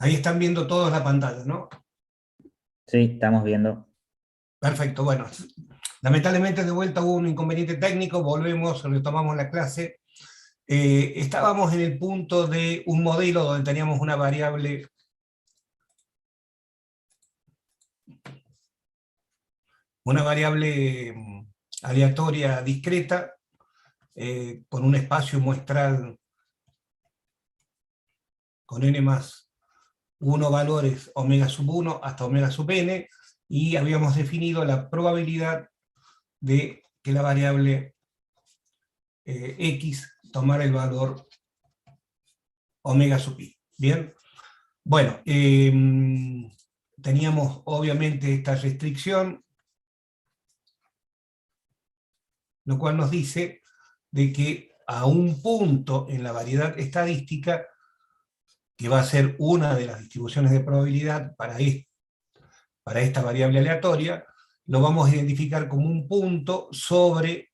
Ahí están viendo todos la pantalla, ¿no? Sí, estamos viendo. Perfecto, bueno. Lamentablemente de vuelta hubo un inconveniente técnico, volvemos, retomamos la clase. Estábamos en el punto de un modelo donde teníamos una variable aleatoria discreta, con un espacio muestral con n más 1 valores omega sub 1 hasta omega sub n, y habíamos definido la probabilidad de que la variable x tomara el valor omega sub i. Bien, bueno, teníamos obviamente esta restricción, lo cual nos dice de que a un punto en la variedad estadística, que va a ser una de las distribuciones de probabilidad para esta variable aleatoria, lo vamos a identificar como un punto sobre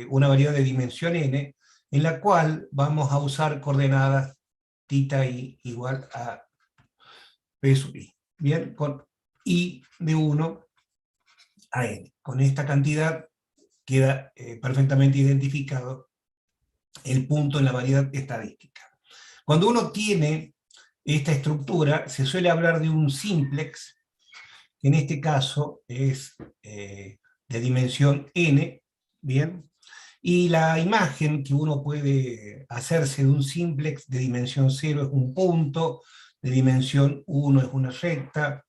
una variedad de dimensión n, en la cual vamos a usar coordenadas θ i igual a p sub i. Bien, con i de 1 a n. Con esta cantidad queda perfectamente identificado el punto en la variedad estadística. Cuando uno tiene esta estructura, se suele hablar de un simplex, que en este caso es de dimensión n, ¿bien? Y la imagen que uno puede hacerse de un simplex de dimensión 0 es un punto, de dimensión 1 es una recta,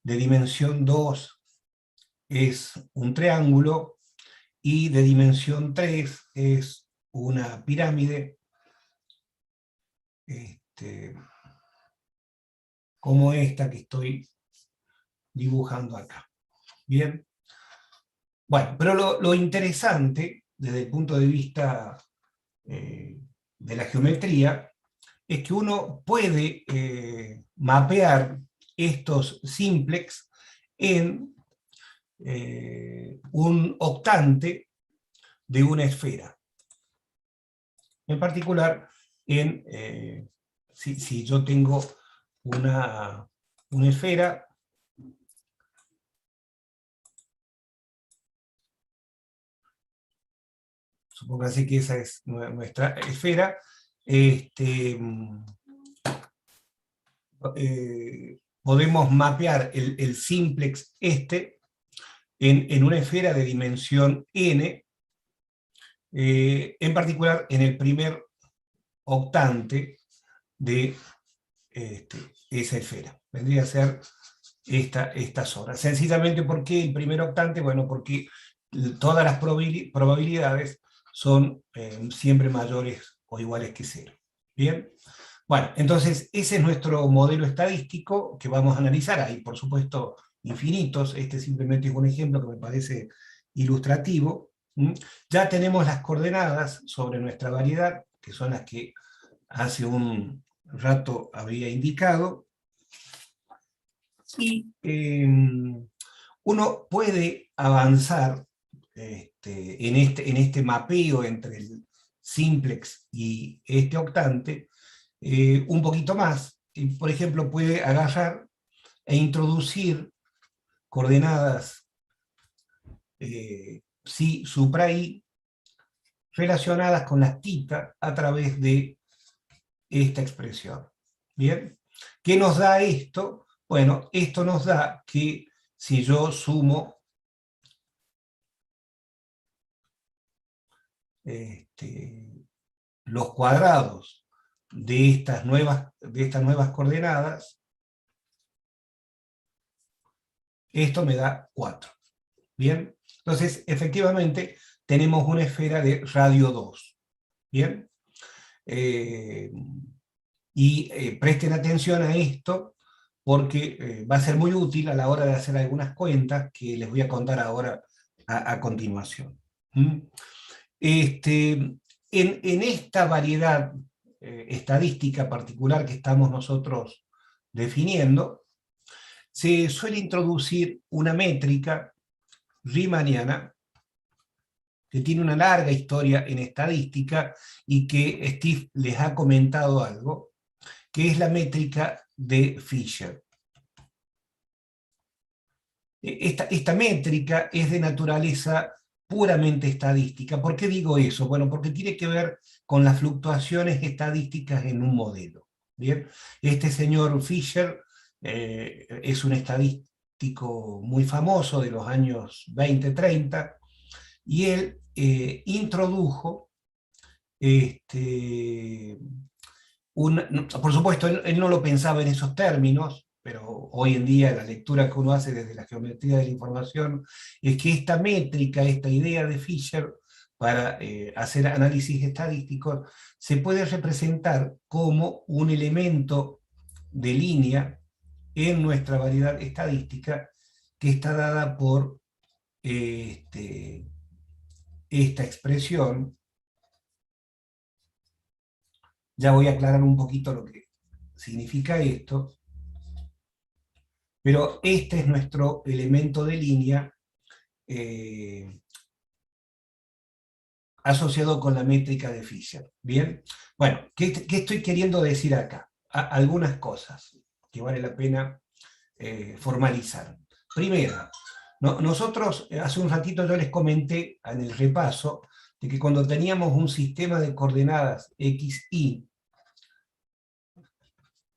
de dimensión 2 es un triángulo, y de dimensión 3 es una pirámide, como esta que estoy dibujando acá. Bien. Bueno, pero lo interesante, desde el punto de vista de la geometría, es que uno puede mapear estos simplex en un octante de una esfera. En particular, si yo tengo una esfera, supóngase que esa es nuestra esfera, podemos mapear el simplex en una esfera de dimensión n, en particular en el primer octante de esa esfera. Vendría a ser esta zona. Sencillamente, ¿por qué el primer octante? Bueno, porque todas las probabilidades son siempre mayores o iguales que 0. ¿Bien? Bueno, entonces ese es nuestro modelo estadístico que vamos a analizar. Hay, por supuesto, infinitos. Este simplemente es un ejemplo que me parece ilustrativo. Ya tenemos las coordenadas sobre nuestra variedad, que son las que hace un rato había indicado. Y uno puede avanzar en este mapeo entre el simplex y este octante un poquito más. Y, por ejemplo, puede agarrar e introducir coordenadas psi supra i relacionadas con las θ a través de esta expresión. ¿Bien? ¿Qué nos da esto? Bueno, esto nos da que si yo sumo los cuadrados de estas nuevas coordenadas, esto me da 4. ¿Bien? Entonces, efectivamente, tenemos una esfera de radio 2. ¿Bien? Presten atención a esto, porque va a ser muy útil a la hora de hacer algunas cuentas que les voy a contar ahora a continuación. En esta variedad estadística particular que estamos nosotros definiendo, se suele introducir una métrica riemanniana que tiene una larga historia en estadística y que Steve les ha comentado algo, que es la métrica de Fisher. Esta métrica es de naturaleza puramente estadística. ¿Por qué digo eso? Bueno, porque tiene que ver con las fluctuaciones estadísticas en un modelo. ¿Bien? Este señor Fisher es un estadístico muy famoso de los años 20-30, y él introdujo por supuesto, él no lo pensaba en esos términos, pero hoy en día la lectura que uno hace desde la geometría de la información es que esta métrica, esta idea de Fisher para hacer análisis estadísticos, se puede representar como un elemento de línea en nuestra variedad estadística que está dada por esta expresión. Ya voy a aclarar un poquito lo que significa esto, pero este es nuestro elemento de línea asociado con la métrica de Fisher. ¿Bien? Bueno, ¿qué estoy queriendo decir acá? Algunas cosas que vale la pena formalizar. Primera, nosotros hace un ratito yo les comenté en el repaso de que cuando teníamos un sistema de coordenadas x, y,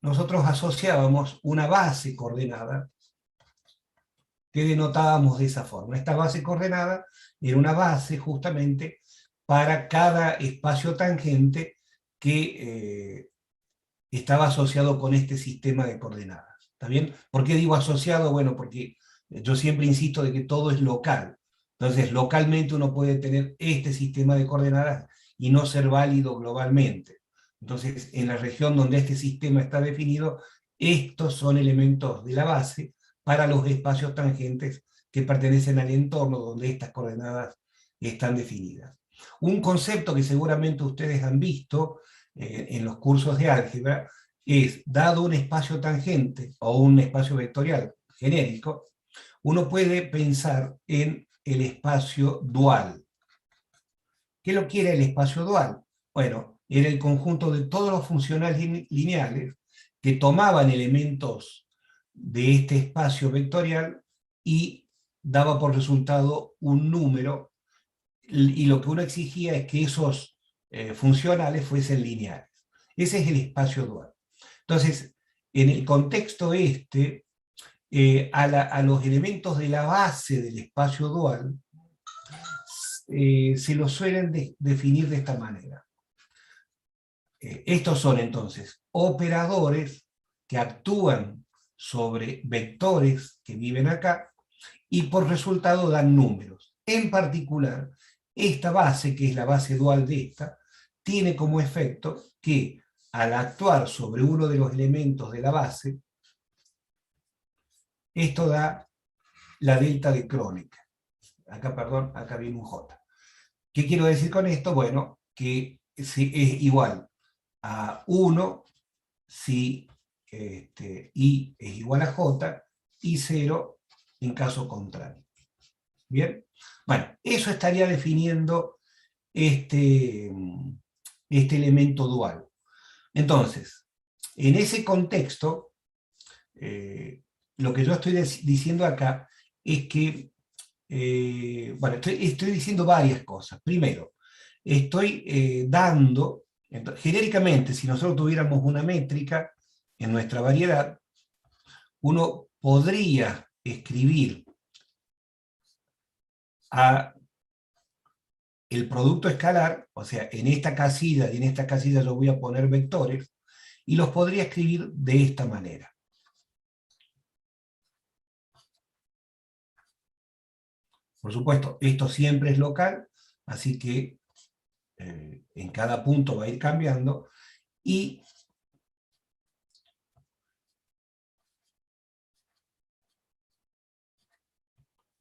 nosotros asociábamos una base coordenada que denotábamos de esa forma. Esta base coordenada era una base justamente para cada espacio tangente que estaba asociado con este sistema de coordenadas. ¿Está bien? ¿Por qué digo asociado? Bueno, porque yo siempre insisto de que todo es local. Entonces, localmente uno puede tener este sistema de coordenadas y no ser válido globalmente. Entonces, en la región donde este sistema está definido, estos son elementos de la base para los espacios tangentes que pertenecen al entorno donde estas coordenadas están definidas. Un concepto que seguramente ustedes han visto en los cursos de álgebra es, dado un espacio tangente o un espacio vectorial genérico, uno puede pensar en el espacio dual. ¿Qué lo quiere el espacio dual? Bueno, era el conjunto de todos los funcionales lineales que tomaban elementos de este espacio vectorial y daba por resultado un número, y lo que uno exigía es que esos funcionales fuesen lineales. Ese es el espacio dual. Entonces, en el contexto a los elementos de la base del espacio dual se los suelen definir de esta manera. Estos son entonces operadores que actúan sobre vectores que viven acá y por resultado dan números. En particular, esta base, que es la base dual de esta, tiene como efecto que al actuar sobre uno de los elementos de la base, esto da la delta de Kronecker. Acá, perdón, acá viene un J. ¿Qué quiero decir con esto? Bueno, que es igual a 1 si I es igual a J, y 0 en caso contrario. ¿Bien? Bueno, eso estaría definiendo este elemento dual. Entonces, en ese contexto, lo que yo estoy diciendo acá es que, bueno, estoy diciendo varias cosas. Primero, estoy dando, genéricamente, si nosotros tuviéramos una métrica en nuestra variedad, uno podría escribir el producto escalar, o sea, en esta casilla y en esta casilla yo voy a poner vectores, y los podría escribir de esta manera. Por supuesto, esto siempre es local, así que en cada punto va a ir cambiando, y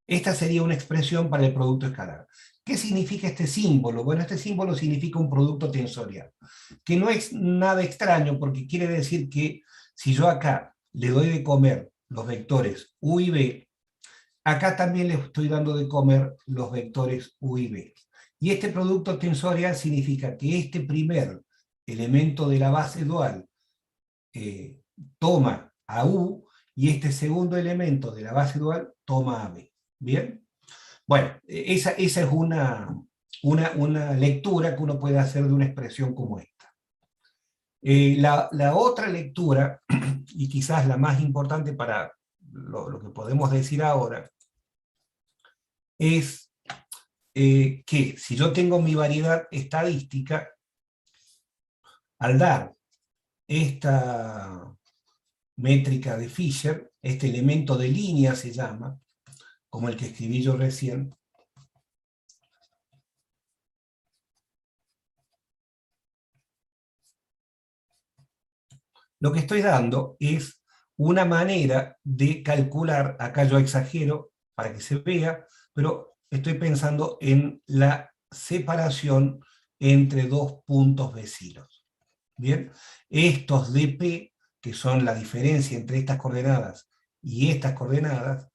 esta sería una expresión para el producto escalar. ¿Qué significa este símbolo? Bueno, este símbolo significa un producto tensorial, que no es nada extraño, porque quiere decir que si yo acá le doy de comer los vectores u y b, acá también le estoy dando de comer los vectores u y b. Y este producto tensorial significa que este primer elemento de la base dual toma a U, y este segundo elemento de la base dual toma a B. ¿Bien? Bueno, esa es una lectura que uno puede hacer de una expresión como esta. La otra lectura, y quizás la más importante para lo que podemos decir ahora, es que si yo tengo mi variedad estadística, al dar esta métrica de Fisher, este elemento de línea se llama, como el que escribí yo recién, lo que estoy dando es una manera de calcular, acá yo exagero para que se vea, pero estoy pensando en la separación entre dos puntos vecinos. ¿Bien? Estos dp, que son la diferencia entre estas coordenadas y estas coordenadas,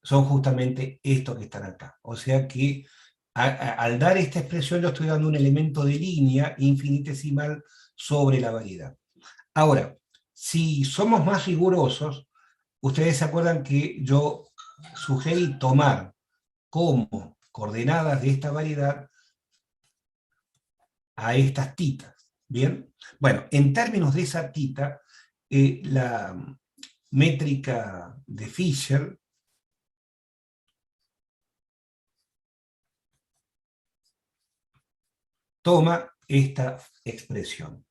son justamente estos que están acá. O sea que al dar esta expresión yo estoy dando un elemento de línea infinitesimal sobre la variedad. Ahora, si somos más rigurosos, ustedes se acuerdan que yo sugerí tomar como coordenadas de esta variedad a estas titas. ¿Bien? Bueno, en términos de esa tita, la métrica de Fisher toma esta expresión.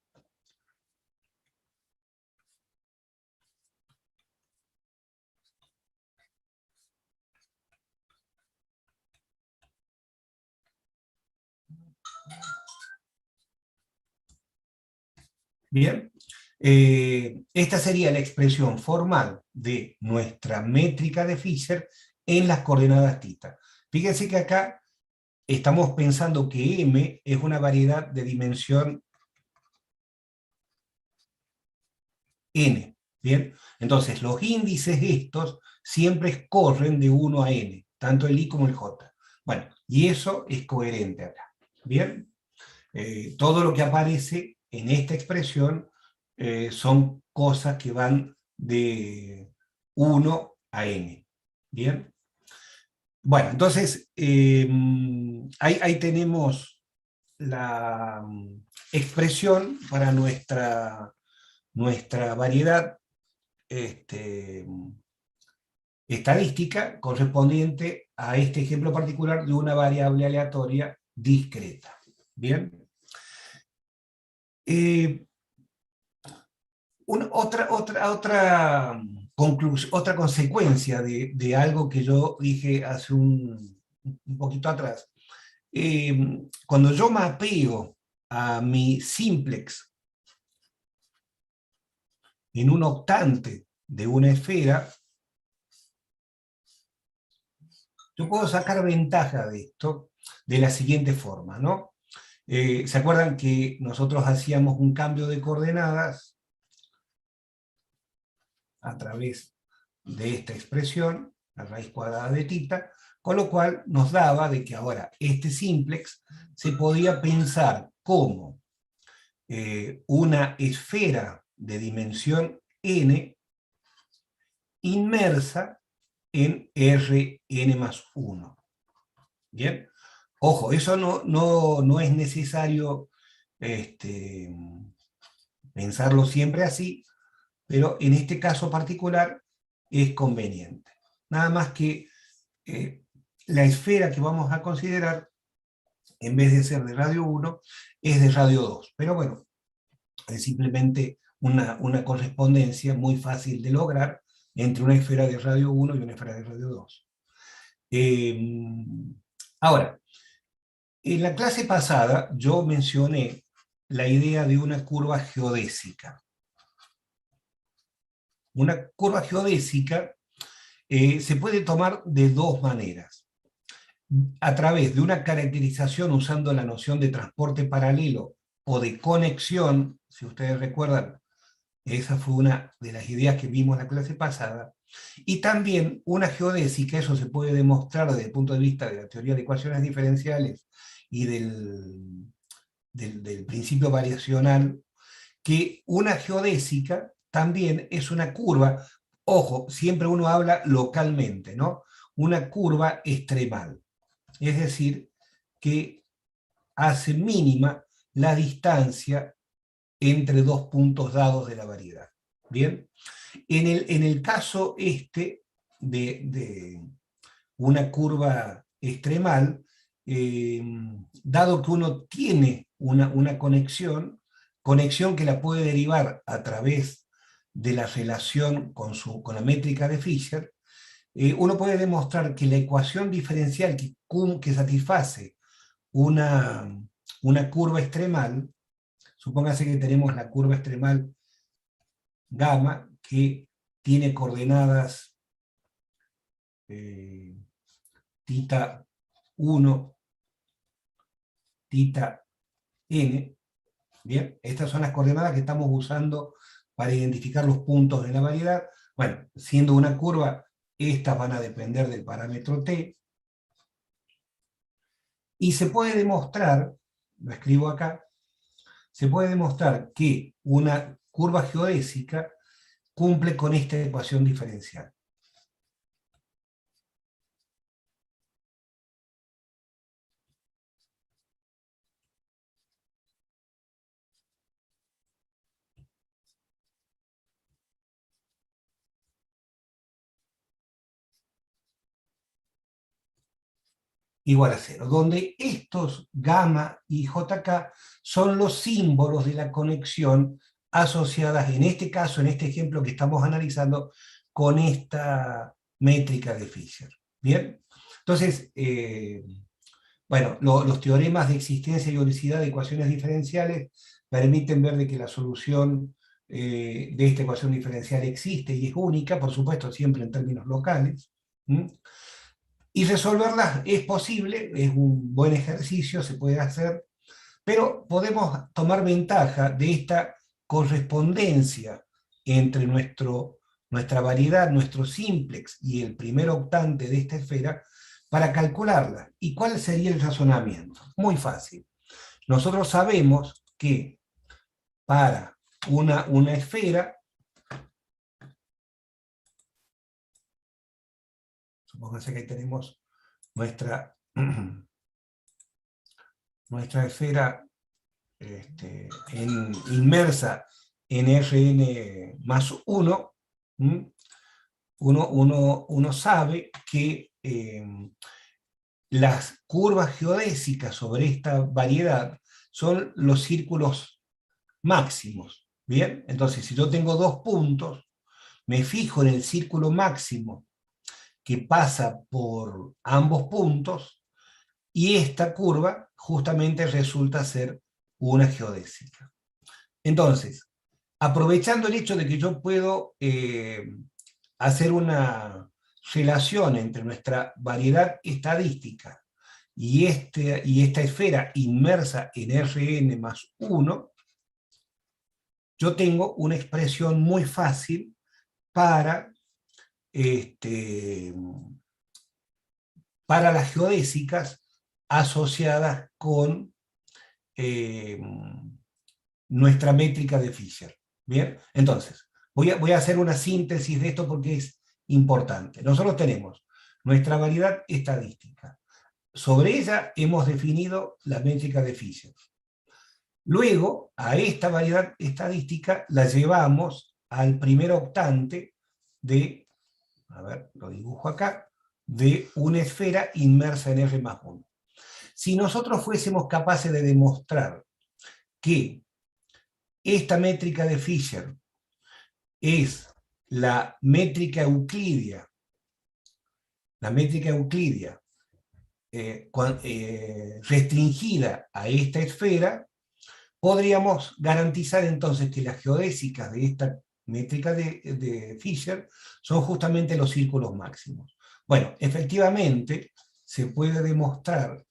Bien, esta sería la expresión formal de nuestra métrica de Fisher en las coordenadas tita. Fíjense que acá estamos pensando que M es una variedad de dimensión n. ¿Bien? Entonces, los índices estos siempre corren de 1 a n, tanto el i como el j. Bueno, y eso es coherente acá. ¿Bien? Todo lo que aparece en esta expresión son cosas que van de 1 a n. ¿Bien? Bueno, entonces, ahí tenemos la expresión para nuestra variedad estadística correspondiente a este ejemplo particular de una variable aleatoria discreta. ¿Bien? Otra consecuencia de algo que yo dije hace un poquito atrás. Cuando yo mapeo a mi simplex en un octante de una esfera, yo puedo sacar ventaja de esto de la siguiente forma, ¿no? ¿Se acuerdan que nosotros hacíamos un cambio de coordenadas a través de esta expresión, la raíz cuadrada de tita, con lo cual nos daba de que ahora este simplex se podía pensar como una esfera de dimensión n inmersa en Rn más 1. ¿Bien? Ojo, eso no es necesario pensarlo siempre así, pero en este caso particular es conveniente. Nada más que la esfera que vamos a considerar, en vez de ser de radio 1, es de radio 2. Pero bueno, es simplemente una correspondencia muy fácil de lograr entre una esfera de radio 1 y una esfera de radio 2. Ahora, en la clase pasada yo mencioné la idea de una curva geodésica. Una curva geodésica se puede tomar de dos maneras. A través de una caracterización usando la noción de transporte paralelo o de conexión, si ustedes recuerdan, esa fue una de las ideas que vimos en la clase pasada, y también una geodésica, eso se puede demostrar desde el punto de vista de la teoría de ecuaciones diferenciales y del principio variacional, que una geodésica también es una curva, ojo, siempre uno habla localmente, ¿no? Una curva extremal, es decir, que hace mínima la distancia entre dos puntos dados de la variedad. ¿Bien? En el caso de una curva extremal, dado que uno tiene una conexión que la puede derivar a través de la relación con la métrica de Fisher, uno puede demostrar que la ecuación diferencial que satisface una, una curva extremal, supóngase que tenemos la curva extremal gamma, que tiene coordenadas tita 1, tita n, ¿bien? Estas son las coordenadas que estamos usando para identificar los puntos de la variedad. Bueno, siendo una curva, estas van a depender del parámetro t, y se puede demostrar, lo escribo acá, se puede demostrar que una curva geodésica cumple con esta ecuación diferencial. Igual a cero, donde estos gamma y jk son los símbolos de la conexión asociadas, en este caso, en este ejemplo que estamos analizando, con esta métrica de Fisher. ¿Bien? Entonces, bueno, los teoremas de existencia y unicidad de ecuaciones diferenciales permiten ver de que la solución de esta ecuación diferencial existe y es única, por supuesto, siempre en términos locales. ¿Mm? Y resolverlas es posible, es un buen ejercicio, se puede hacer, pero podemos tomar ventaja de esta correspondencia entre nuestra variedad, nuestro simplex y el primer octante de esta esfera para calcularla. ¿Y cuál sería el razonamiento? Muy fácil. Nosotros sabemos que para una esfera, supongamos que tenemos nuestra, nuestra esfera inmersa en Rn más 1, uno sabe que las curvas geodésicas sobre esta variedad son los círculos máximos. ¿Bien? Entonces, si yo tengo dos puntos, me fijo en el círculo máximo que pasa por ambos puntos, y esta curva justamente resulta ser una geodésica. Entonces, aprovechando el hecho de que yo puedo hacer una relación entre nuestra variedad estadística y esta esfera inmersa en Rn más 1, yo tengo una expresión muy fácil para, para las geodésicas asociadas con nuestra métrica de Fisher. ¿Bien? Entonces, voy a hacer una síntesis de esto porque es importante. Nosotros tenemos nuestra variedad estadística. Sobre ella hemos definido la métrica de Fisher. Luego, a esta variedad estadística la llevamos al primer octante de, a ver, lo dibujo acá, de una esfera inmersa en R más 1. Si nosotros fuésemos capaces de demostrar que esta métrica de Fisher es la métrica euclidia restringida a esta esfera, podríamos garantizar entonces que las geodésicas de esta métrica de Fisher son justamente los círculos máximos. Bueno, efectivamente se puede demostrar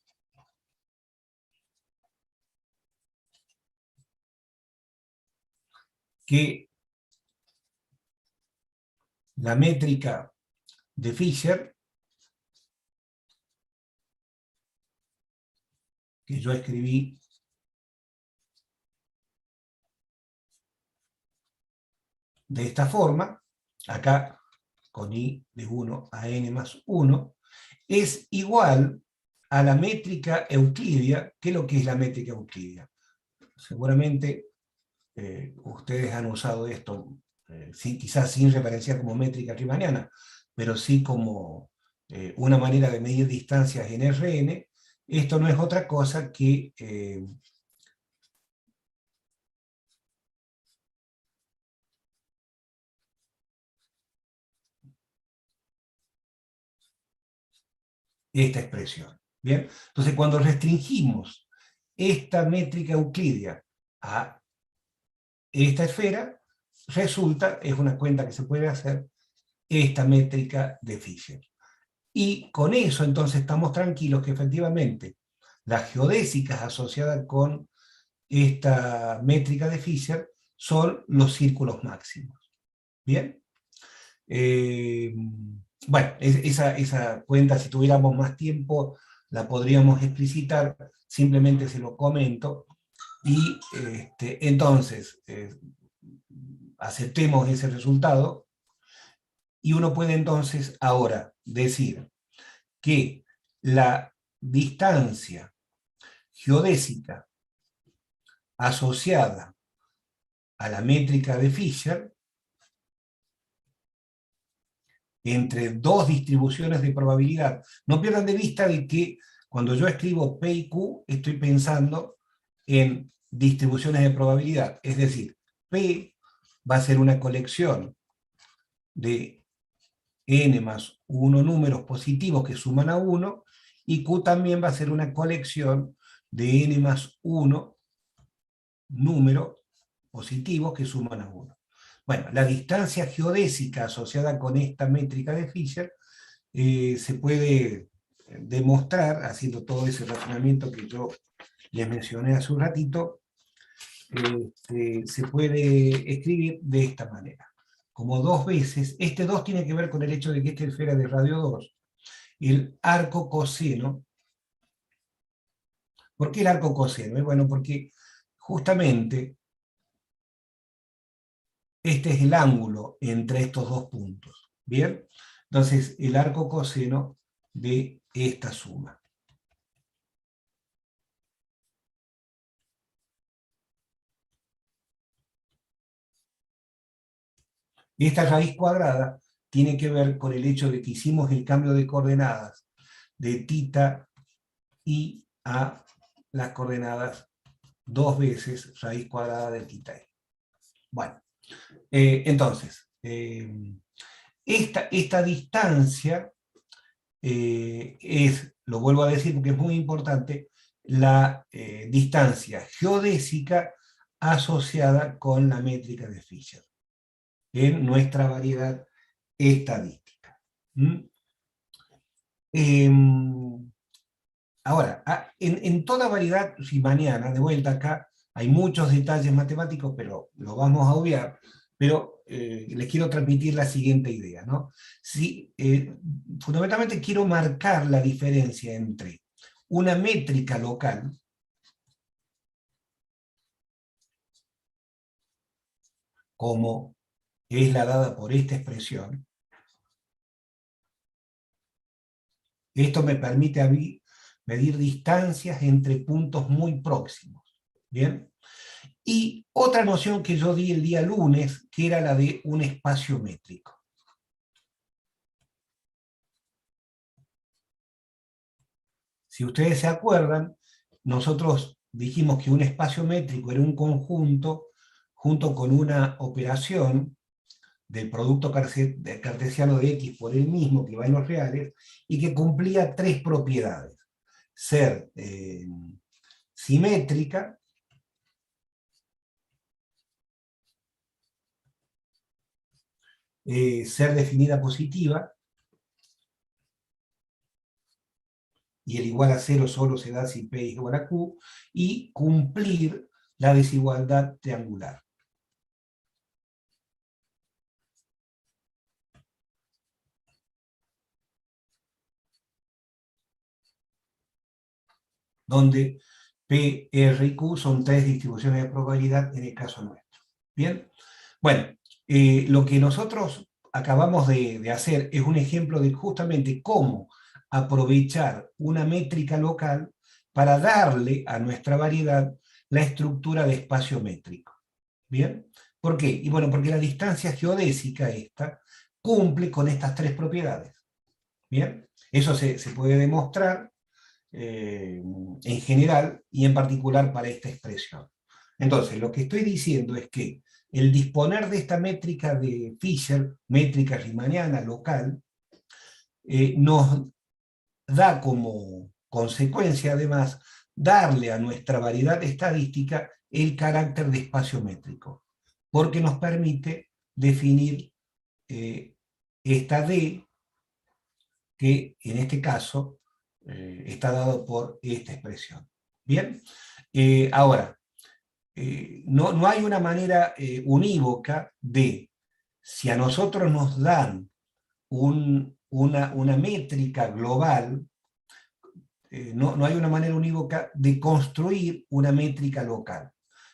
que la métrica de Fisher, que yo escribí de esta forma, acá con i de 1 a n más 1, es igual a la métrica euclidia. ¿Qué es lo que es la métrica euclidia? Seguramente ustedes han usado esto, sí, quizás sin referenciar como métrica riemanniana, pero sí como una manera de medir distancias en Rn. Esto no es otra cosa que esta expresión. ¿Bien? Entonces, cuando restringimos esta métrica euclidia a esta esfera, resulta, es una cuenta que se puede hacer, esta métrica de Fisher. Y con eso entonces estamos tranquilos que efectivamente las geodésicas asociadas con esta métrica de Fisher son los círculos máximos. ¿Bien? Bueno, esa cuenta, si tuviéramos más tiempo, la podríamos explicitar, simplemente se lo comento, y entonces aceptemos ese resultado, y uno puede entonces ahora decir que la distancia geodésica asociada a la métrica de Fisher entre dos distribuciones de probabilidad. No pierdan de vista de que cuando yo escribo P y Q estoy pensando en distribuciones de probabilidad, es decir, P va a ser una colección de n más 1 números positivos que suman a 1, y Q también va a ser una colección de n más 1 números positivos que suman a 1. Bueno, la distancia geodésica asociada con esta métrica de Fisher se puede demostrar, haciendo todo ese razonamiento que yo les mencioné hace un ratito, se puede escribir de esta manera. Como 2 veces, este 2 tiene que ver con el hecho de que esta esfera de radio 2, el arco coseno. ¿Por qué el arco coseno? Bueno, porque justamente este es el ángulo entre estos dos puntos. ¿Bien? Entonces, el arco coseno de esta suma. Y esta raíz cuadrada tiene que ver con el hecho de que hicimos el cambio de coordenadas de θ y a las coordenadas 2 veces raíz cuadrada del θ. Bueno, entonces, esta distancia es, lo vuelvo a decir porque es muy importante, la distancia geodésica asociada con la métrica de Fisher en nuestra variedad estadística. Ahora, en toda variedad riemanniana, de vuelta acá, hay muchos detalles matemáticos, pero lo vamos a obviar, pero les quiero transmitir la siguiente idea, ¿no? Si, fundamentalmente quiero marcar la diferencia entre una métrica local, como es la dada por esta expresión. Esto me permite a mí medir distancias entre puntos muy próximos. ¿Bien? Y otra noción que yo di el día lunes, que era la de un espacio métrico. Si ustedes se acuerdan, nosotros dijimos que un espacio métrico era un conjunto junto con una operación del producto cartesiano de X por él mismo, que va en los reales, y que cumplía 3 propiedades. Ser simétrica, ser definida positiva, y el igual a 0 solo se da si P es igual a Q, y cumplir la desigualdad triangular. Donde P, R y Q son 3 distribuciones de probabilidad en el caso nuestro. ¿Bien? Bueno, Lo que nosotros acabamos de hacer es un ejemplo de justamente cómo aprovechar una métrica local para darle a nuestra variedad la estructura de espacio métrico. ¿Bien? ¿Por qué? Y bueno, porque la distancia geodésica esta cumple con estas tres propiedades. ¿Bien? Eso se puede demostrar en general y en particular para esta expresión. Entonces, lo que estoy diciendo es que el disponer de esta métrica de Fisher, métrica riemanniana local, nos da como consecuencia, además, darle a nuestra variedad estadística el carácter de espacio métrico, porque nos permite definir esta D, que en este caso está dado por esta expresión. Bien, ahora, no hay una manera unívoca de, si a nosotros nos dan una métrica global, no hay una manera unívoca de construir una métrica local.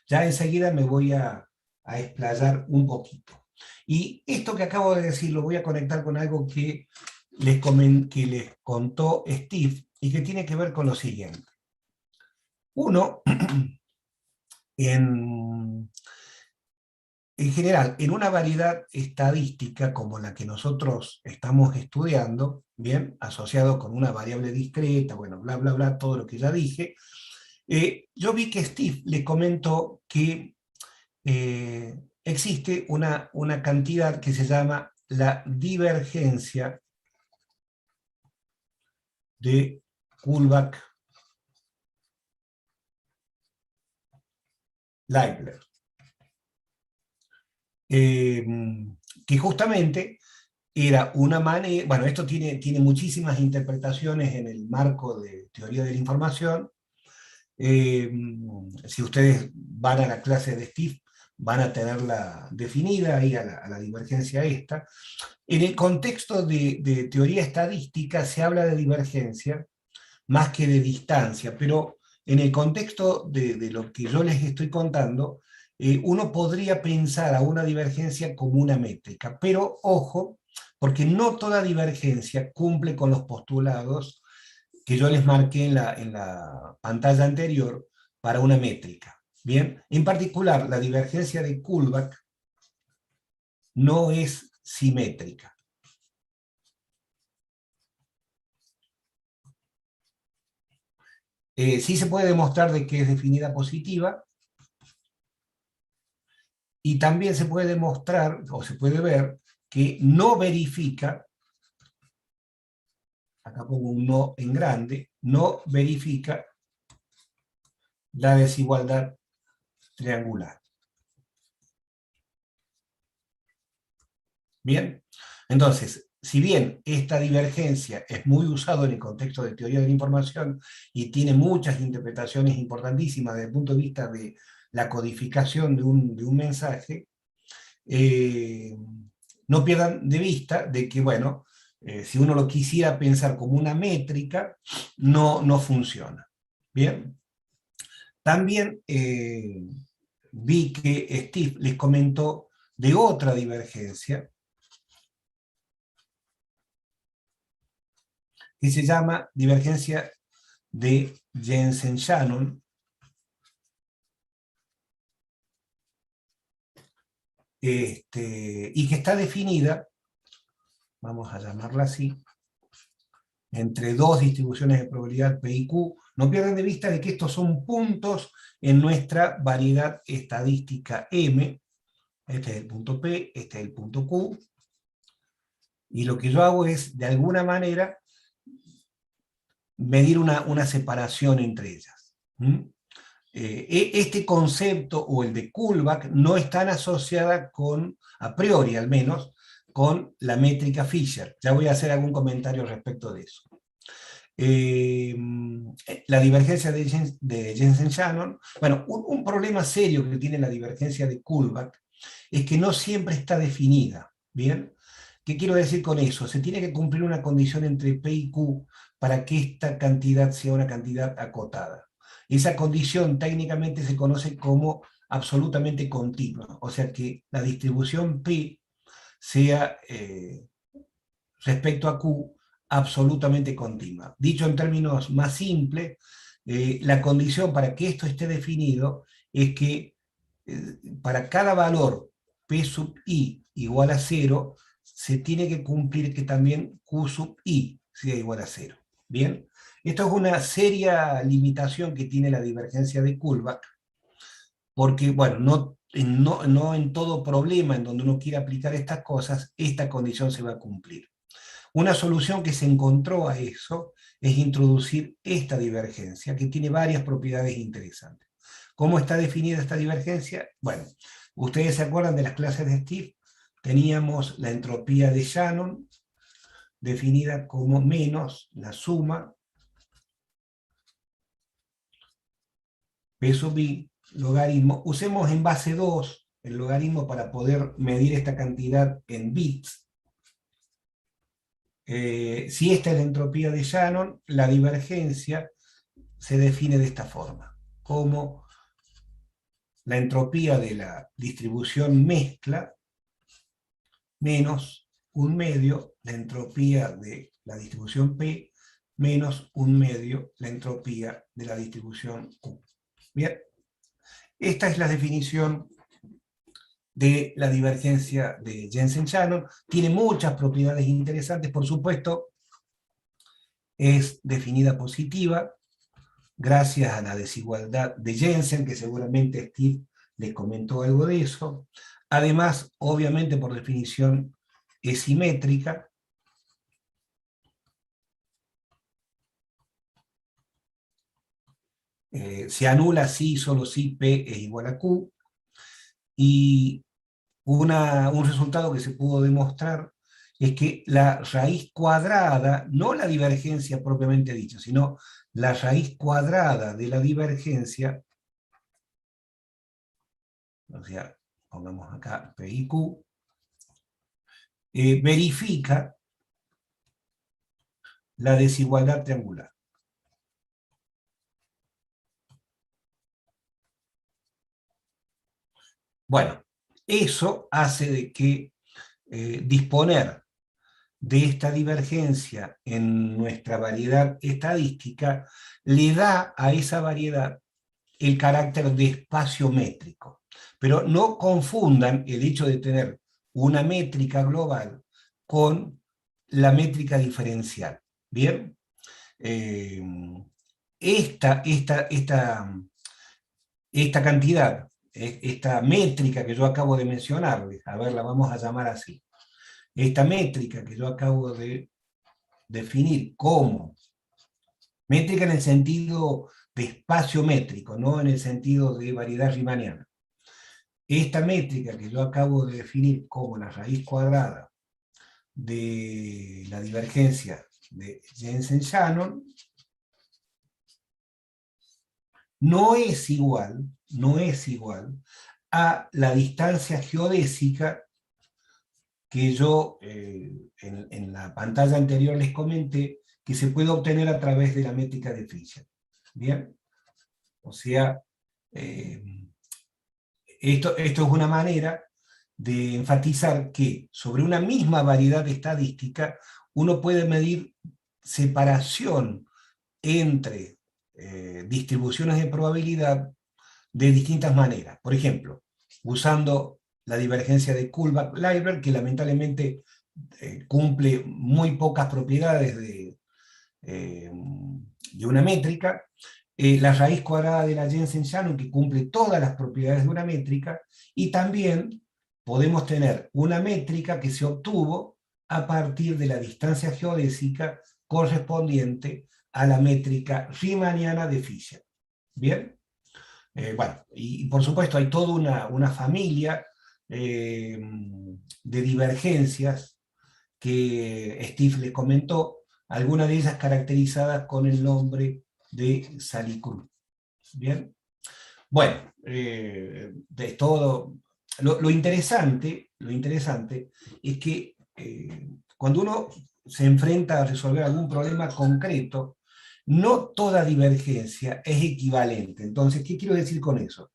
Ya enseguida me voy a explayar un poquito. Y esto que acabo de decir lo voy a conectar con algo que les contó Steve y que tiene que ver con lo siguiente. Uno, en general, en una variedad estadística como la que nosotros estamos estudiando, bien, asociado con una variable discreta, bueno, bla, bla, bla, todo lo que ya dije, yo vi que Steve le comentó que existe una cantidad que se llama la divergencia de Kullback-Leibler. Que justamente era una manera, bueno, esto tiene muchísimas interpretaciones en el marco de teoría de la información. Si ustedes van a la clase de Steve, van a tenerla definida ahí a la divergencia esta. En el contexto de teoría estadística se habla de divergencia más que de distancia, pero en el contexto de lo que yo les estoy contando, uno podría pensar a una divergencia como una métrica, pero ojo, porque no toda divergencia cumple con los postulados que yo les marqué en la pantalla anterior para una métrica. Bien, en particular, la divergencia de Kullback no es simétrica. Sí se puede demostrar de que es definida positiva, y también se puede demostrar, o se puede ver, que no verifica, acá pongo un no en grande, no verifica la desigualdad triangular. Bien, entonces, si bien esta divergencia es muy usada en el contexto de teoría de la información y tiene muchas interpretaciones importantísimas desde el punto de vista de la codificación de un mensaje, no pierdan de vista de que, bueno, si uno lo quisiera pensar como una métrica, no funciona. Bien. También vi que Steve les comentó de otra divergencia que se llama divergencia de Jensen-Shannon, y que está definida, vamos a llamarla así, entre dos distribuciones de probabilidad P y Q. No pierdan de vista de que estos son puntos en nuestra variedad estadística M. Este es el punto P, este es el punto Q. Y lo que yo hago es, de alguna manera, medir una separación entre ellas. Este concepto, o el de Kullback, no están asociada con, a priori al menos, con la métrica Fisher. Ya voy a hacer algún comentario respecto de eso. La divergencia de Jensen-Shannon, bueno, un problema serio que tiene la divergencia de Kullback es que no siempre está definida, ¿bien? ¿Qué quiero decir con eso? Se tiene que cumplir una condición entre P y Q para que esta cantidad sea una cantidad acotada. Esa condición técnicamente se conoce como absolutamente continua, o sea que la distribución P sea respecto a Q absolutamente continua. Dicho en términos más simples, la condición para que esto esté definido es que para cada valor P sub I igual a 0, se tiene que cumplir que también Q sub I sea igual a 0. ¿Bien? Esto es una seria limitación que tiene la divergencia de Kullback, porque, bueno, no en todo problema en donde uno quiere aplicar estas cosas, esta condición se va a cumplir. Una solución que se encontró a eso es introducir esta divergencia, que tiene varias propiedades interesantes. ¿Cómo está definida esta divergencia? Bueno, ustedes se acuerdan de las clases de Steve, teníamos la entropía de Shannon, definida como menos la suma P sub I, logaritmo. Usemos en base 2 el logaritmo para poder medir esta cantidad en bits. Si esta es la entropía de Shannon, la divergencia se define de esta forma, como la entropía de la distribución mezcla menos un medio la entropía de la distribución P menos un medio la entropía de la distribución Q. Bien, esta es la definición de la divergencia de Jensen-Shannon. Tiene muchas propiedades interesantes, por supuesto, es definida positiva, gracias a la desigualdad de Jensen, que seguramente Steve les comentó algo de eso. Además, obviamente, por definición, es simétrica. Se anula si, solo si P es igual a Q. Y un resultado que se pudo demostrar es que la raíz cuadrada, no la divergencia propiamente dicha, sino la raíz cuadrada de la divergencia, o sea, pongamos acá P y Q, verifica la desigualdad triangular. Bueno, eso hace de que disponer de esta divergencia en nuestra variedad estadística le da a esa variedad el carácter de espacio métrico. Pero no confundan el hecho de tener una métrica global con la métrica diferencial. ¿Bien? Esta cantidad, esta métrica que yo acabo de mencionarles, a ver, la vamos a llamar así. Esta métrica que yo acabo de definir como métrica en el sentido de espacio métrico, no en el sentido de variedad riemanniana. Esta métrica que yo acabo de definir como la raíz cuadrada de la divergencia de Jensen-Shannon no es igual a la distancia geodésica que yo en la pantalla anterior les comenté, que se puede obtener a través de la métrica de Fisher. ¿Bien? O sea, esto es una manera de enfatizar que sobre una misma variedad estadística uno puede medir separación entre distribuciones de probabilidad de distintas maneras. Por ejemplo, usando la divergencia de Kullback-Leibler, que lamentablemente cumple muy pocas propiedades de una métrica, la raíz cuadrada de la Jensen-Shannon, que cumple todas las propiedades de una métrica, y también podemos tener una métrica que se obtuvo a partir de la distancia geodésica correspondiente a la métrica riemanniana de Fisher. ¿Bien? Bueno, y por supuesto hay toda una familia de divergencias que Steve les comentó, algunas de ellas caracterizadas con el nombre de Salicru. ¿Bien? Bueno, de todo, lo interesante es que cuando uno se enfrenta a resolver algún problema concreto, no toda divergencia es equivalente. Entonces, ¿qué quiero decir con eso?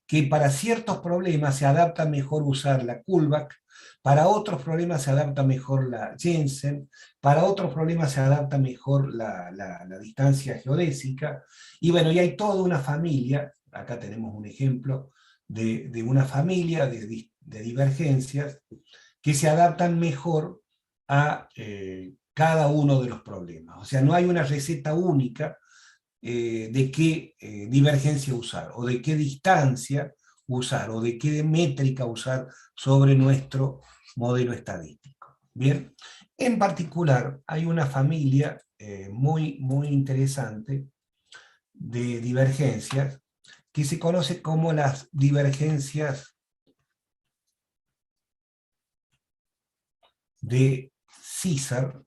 que para ciertos problemas se adapta mejor usar la Kullback, para otros problemas se adapta mejor la Jensen, para otros problemas se adapta mejor la distancia geodésica, y bueno, y hay toda una familia, acá tenemos un ejemplo de una familia de divergencias que se adaptan mejor a cada uno de los problemas. O sea, no hay una receta única de qué divergencia usar, o de qué distancia usar, o de qué métrica usar sobre nuestro modelo estadístico. Bien, en particular hay una familia muy interesante de divergencias que se conoce como las divergencias de César,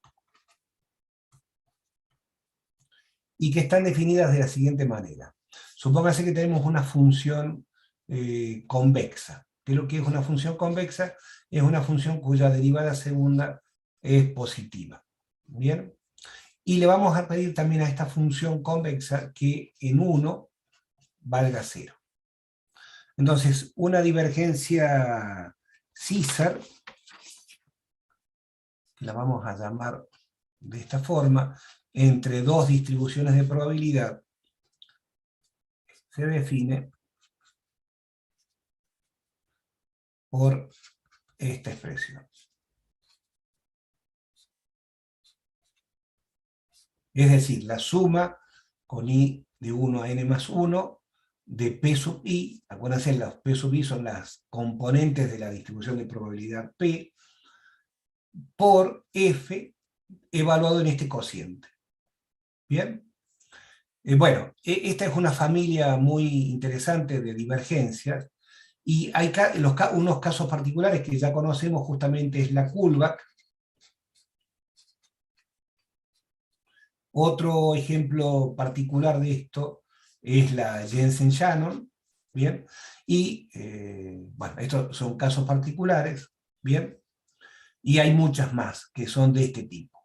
y que están definidas de la siguiente manera. Supóngase que tenemos una función convexa. ¿Qué es lo que es una función convexa? Es una función cuya derivada segunda es positiva. ¿Bien? Y le vamos a pedir también a esta función convexa que en 1 valga 0. Entonces, una divergencia César, que la vamos a llamar de esta forma, entre dos distribuciones de probabilidad, se define por esta expresión. Es decir, la suma con i de 1 a n más 1 de p sub i, acuérdense, los p sub i son las componentes de la distribución de probabilidad p, por f evaluado en este cociente. ¿Bien? Bueno, esta es una familia muy interesante de divergencias, y hay unos casos particulares que ya conocemos, justamente es la Kullback. Otro ejemplo particular de esto es la Jensen-Shannon, ¿bien? Y, bueno, estos son casos particulares, ¿bien? Y hay muchas más que son de este tipo.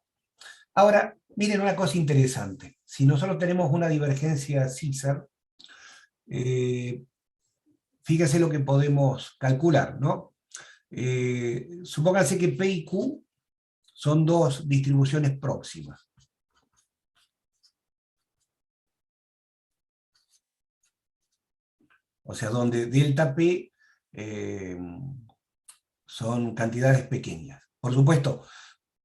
Ahora, miren una cosa interesante. Si nosotros tenemos una divergencia César, fíjense lo que podemos calcular, ¿no? Supónganse que P y Q son dos distribuciones próximas. O sea, donde delta P son cantidades pequeñas. Por supuesto,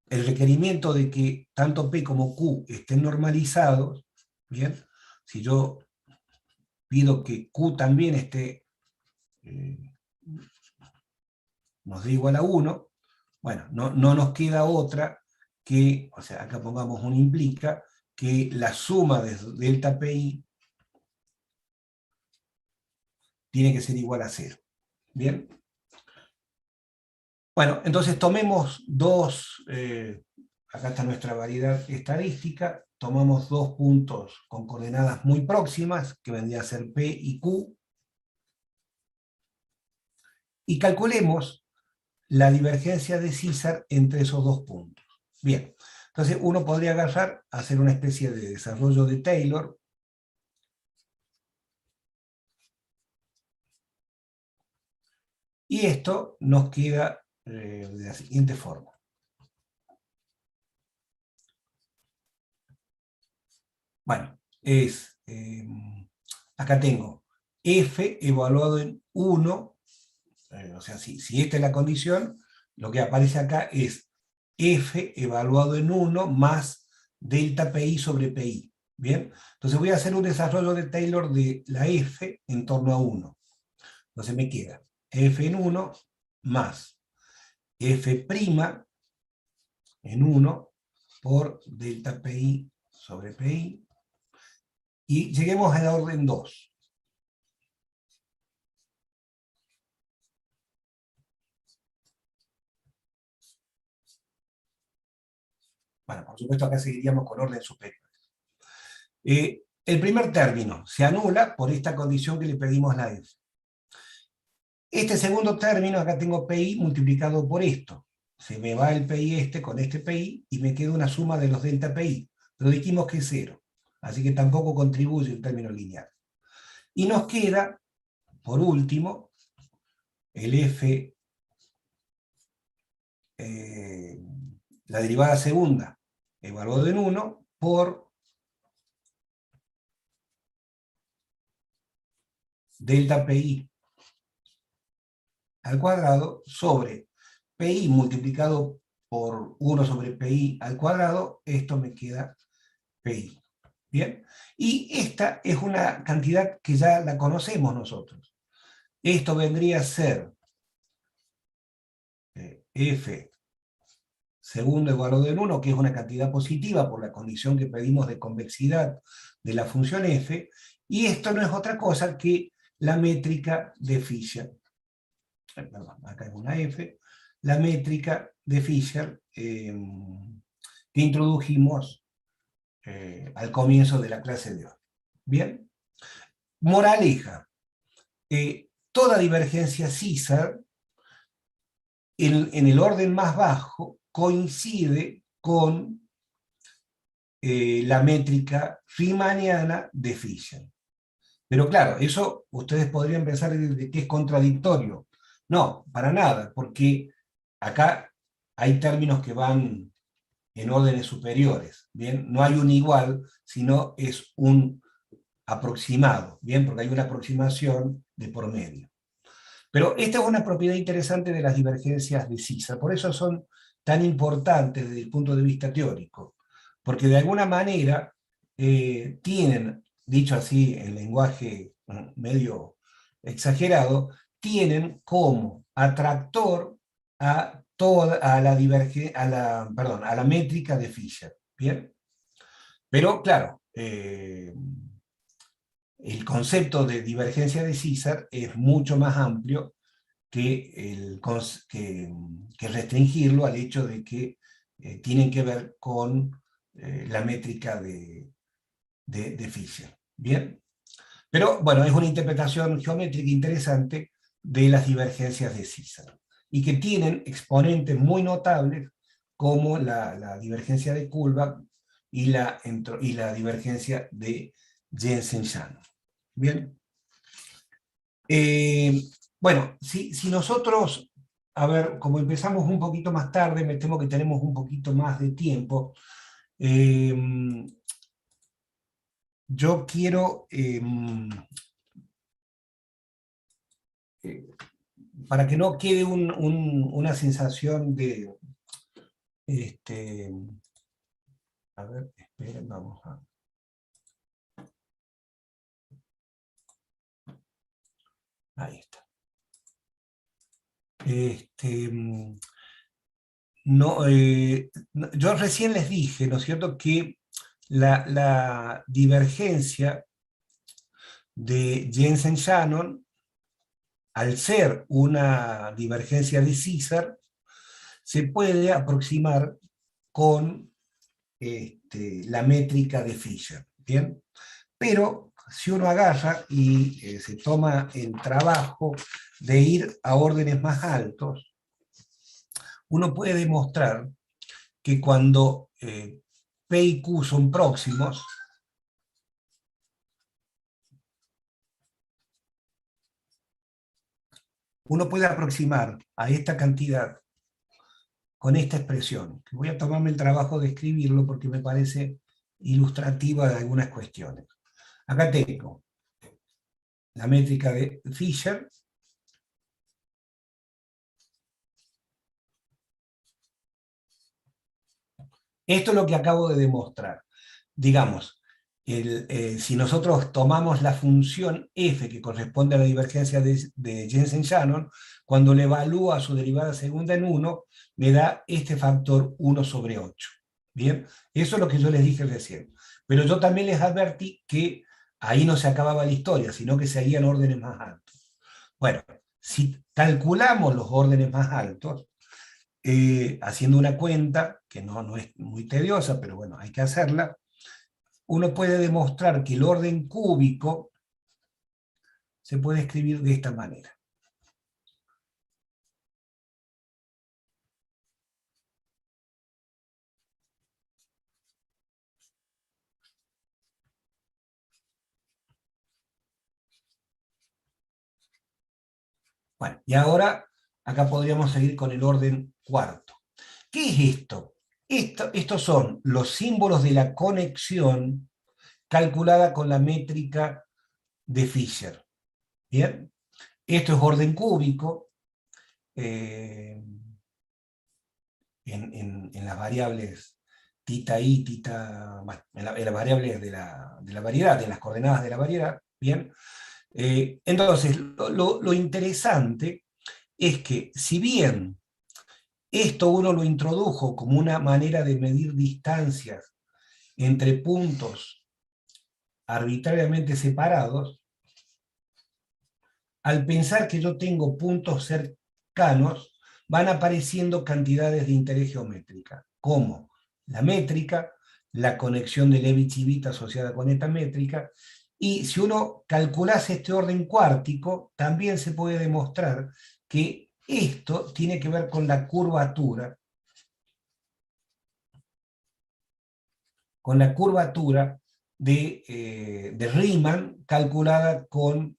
el requerimiento de que tanto P como Q estén normalizados, ¿bien? Si yo pido que Q también esté, nos dé igual a 1, bueno, no nos queda otra que, o sea, acá pongamos un implica, que la suma de delta PI tiene que ser igual a 0. ¿Bien? Bueno, entonces tomemos dos, acá está nuestra variedad estadística, tomamos dos puntos con coordenadas muy próximas, que vendría a ser P y Q, y calculemos la divergencia de César entre esos dos puntos. Bien, entonces uno podría agarrar, hacer una especie de desarrollo de Taylor, y esto nos queda de la siguiente forma. Bueno, acá tengo f evaluado en 1, o sea, si esta es la condición, lo que aparece acá es f evaluado en 1 más delta pi sobre pi. ¿Bien? Entonces voy a hacer un desarrollo de Taylor de la f en torno a 1. Entonces me queda f en 1 más f' en 1 por delta pi sobre pi, y lleguemos a la orden 2. Bueno, por supuesto acá seguiríamos con orden superior. El primer término se anula por esta condición que le pedimos a la f. Este segundo término, acá tengo pi multiplicado por esto. Se me va el pi este con este pi, y me queda una suma de los delta pi. Pero dijimos que es 0, así que tampoco contribuye el término lineal. Y nos queda por último, el f, la derivada segunda evaluado en 1 por delta pi al cuadrado sobre pi multiplicado por 1 sobre pi al cuadrado, esto me queda pi. ¿Bien? Y esta es una cantidad que ya la conocemos nosotros. Esto vendría a ser f segundo evaluado en 1, que es una cantidad positiva por la condición que pedimos de convexidad de la función f, y esto no es otra cosa que la métrica de Fisher. Perdón, acá es una f, la métrica de Fisher que introdujimos al comienzo de la clase de hoy. Bien, moraleja, toda divergencia César en el orden más bajo coincide con la métrica riemanniana de Fisher. Pero claro, eso ustedes podrían pensar de que es contradictorio. No, para nada, porque acá hay términos que van en órdenes superiores, ¿bien? No hay un igual, sino es un aproximado, ¿bien? Porque hay una aproximación de por medio. Pero esta es una propiedad interesante de las divergencias de César, por eso son tan importantes desde el punto de vista teórico, porque de alguna manera tienen, dicho así en lenguaje medio exagerado, tienen como atractor a toda a la, a la métrica de Fisher. ¿Bien? Pero claro, el concepto de divergencia de César es mucho más amplio que, que restringirlo al hecho de que tienen que ver con la métrica de Fisher. ¿Bien? Pero bueno, es una interpretación geométrica interesante de las divergencias de César, y que tienen exponentes muy notables como la divergencia de Kullback y la divergencia de Jensen-Shannon. ¿Bien? Bueno, si nosotros, a ver, como empezamos un poquito más tarde, me temo que tenemos un poquito más de tiempo, yo quiero, para que no quede una sensación de, a ver, esperen, vamos a... Ahí está. No, yo recién les dije, ¿no es cierto?, que la divergencia de Jensen-Shannon, al ser una divergencia de César, se puede aproximar con la métrica de Fisher. ¿Bien? Pero si uno agarra y se toma el trabajo de ir a órdenes más altos, uno puede demostrar que cuando P y Q son próximos, uno puede aproximar a esta cantidad con esta expresión. Voy a tomarme el trabajo de escribirlo porque me parece ilustrativa de algunas cuestiones. Acá tengo la métrica de Fisher. Esto es lo que acabo de demostrar. Digamos, si nosotros tomamos la función f que corresponde a la divergencia de Jensen-Shannon, cuando le evalúa su derivada segunda en 1, me da este factor 1 sobre 8. ¿Bien? Eso es lo que yo les dije recién. Pero yo también les advertí que ahí no se acababa la historia, sino que seguían órdenes más altos. Bueno, si calculamos los órdenes más altos, haciendo una cuenta, que no es muy tediosa, pero bueno, hay que hacerla, uno puede demostrar que el orden cúbico se puede escribir de esta manera. Bueno, y ahora acá podríamos seguir con el orden cuarto. ¿Qué es esto? Estos son los símbolos de la conexión calculada con la métrica de Fisher. ¿Bien? Esto es orden cúbico en las variables tita i, tita, bueno, en las variables de la variedad, en las coordenadas de la variedad. ¿Bien? Entonces, lo interesante es que si bien esto uno lo introdujo como una manera de medir distancias entre puntos arbitrariamente separados, al pensar que yo tengo puntos cercanos, van apareciendo cantidades de interés geométrica, como la métrica, la conexión de Levi-Civita asociada con esta métrica, y si uno calculase este orden cuártico, también se puede demostrar que esto tiene que ver con la curvatura de Riemann calculada con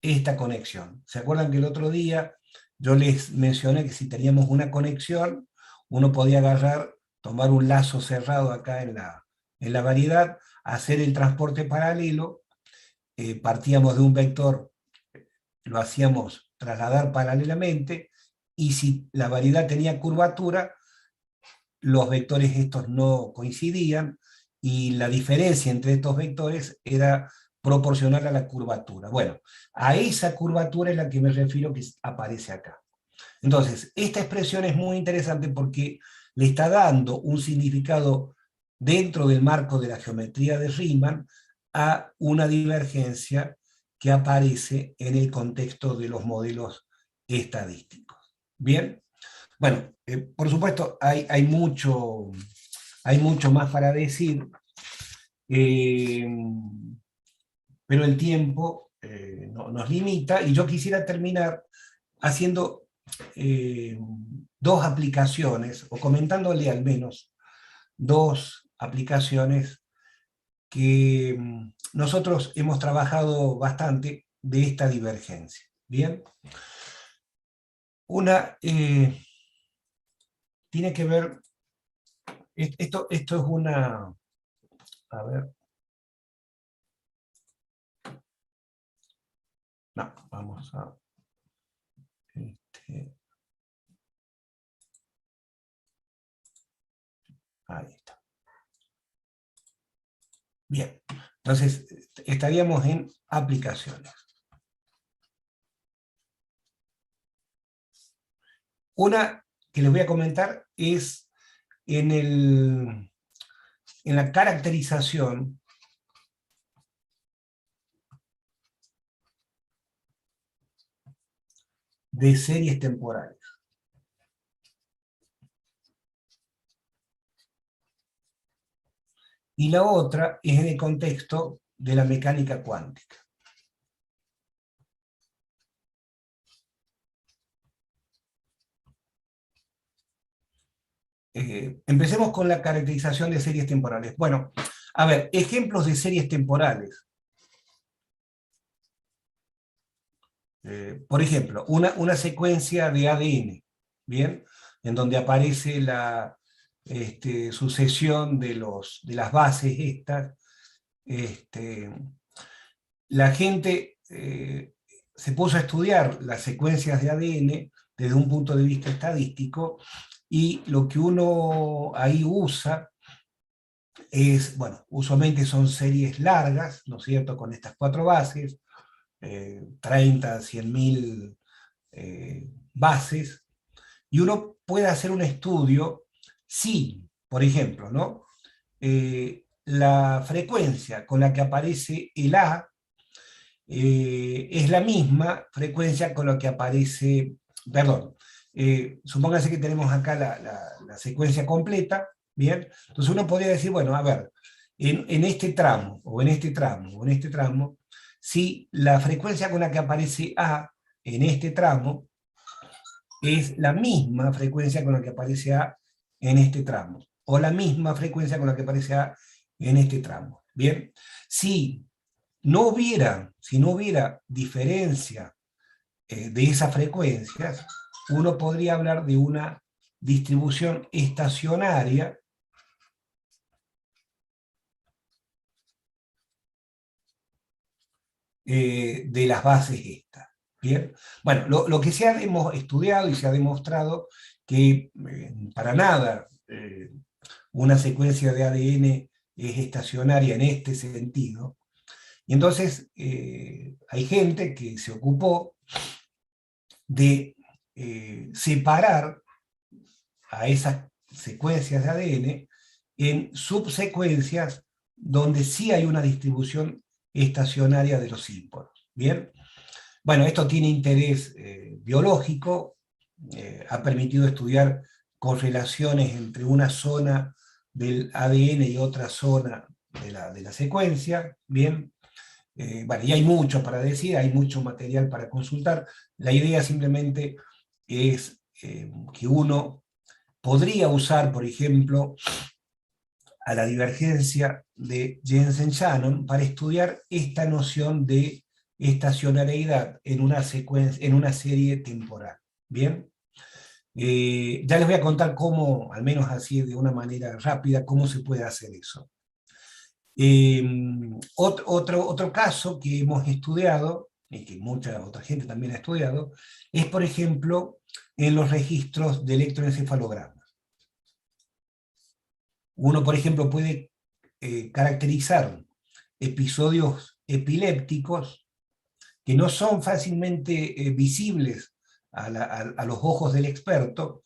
esta conexión. ¿Se acuerdan que el otro día yo les mencioné que si teníamos una conexión, uno podía agarrar, tomar un lazo cerrado acá en la variedad, hacer el transporte paralelo, partíamos de un vector, lo hacíamos trasladar paralelamente, y si la variedad tenía curvatura, los vectores estos no coincidían, y la diferencia entre estos vectores era proporcional a la curvatura. Bueno, a esa curvatura es la que me refiero que aparece acá. Entonces, esta expresión es muy interesante porque le está dando un significado dentro del marco de la geometría de Riemann a una divergencia que aparece en el contexto de los modelos estadísticos. ¿Bien? Bueno, por supuesto, hay mucho más para decir, eh, pero el tiempo nos limita, y yo quisiera terminar haciendo dos aplicaciones, o comentándole al menos dos aplicaciones que nosotros hemos trabajado bastante de esta divergencia. ¿Bien? Una tiene que ver, esto es una, a ver, no, vamos a, ahí está. Bien, entonces estaríamos en aplicaciones. Una que les voy a comentar es en la caracterización de series temporales. Y la otra es en el contexto de la mecánica cuántica. Empecemos con la caracterización de series temporales. Bueno, a ver, ejemplos de series temporales. Por ejemplo, una secuencia de ADN, ¿bien? En donde aparece la sucesión de las bases estas. La gente se puso a estudiar las secuencias de ADN desde un punto de vista estadístico, y lo que uno ahí usa es, bueno, usualmente son series largas, ¿no es cierto?, con estas cuatro bases, 30, 100.000 bases, y uno puede hacer un estudio si, por ejemplo, ¿no?, la frecuencia con la que aparece el A es la misma frecuencia con la que aparece, perdón, supóngase que tenemos acá la secuencia completa, ¿bien? Entonces uno podría decir, bueno, a ver, en este tramo, o en este tramo, o en este tramo, si la frecuencia con la que aparece A en este tramo es la misma frecuencia con la que aparece A en este tramo, o la misma frecuencia con la que aparece A en este tramo, ¿bien? Si no hubiera diferencia de esas frecuencias, uno podría hablar de una distribución estacionaria de las bases estas. ¿Bien? Bueno, lo que se ha estudiado y se ha demostrado que para nada una secuencia de ADN es estacionaria en este sentido. Y entonces hay gente que se ocupó de separar a esas secuencias de ADN en subsecuencias donde sí hay una distribución estacionaria de los símbolos. ¿Bien? Bueno, esto tiene interés biológico, ha permitido estudiar correlaciones entre una zona del ADN y otra zona de la secuencia, ¿bien? Bueno, y hay mucho para decir, hay mucho material para consultar. La idea simplemente es que uno podría usar, por ejemplo, a la divergencia de Jensen-Shannon para estudiar esta noción de estacionariedad en una secuencia, en una serie temporal. ¿Bien? Ya les voy a contar cómo, al menos así de una manera rápida, cómo se puede hacer eso. Otro caso que hemos estudiado, y que mucha otra gente también ha estudiado, es, por ejemplo, en los registros de electroencefalogramas. Uno, por ejemplo, puede caracterizar episodios epilépticos que no son fácilmente visibles a los ojos del experto,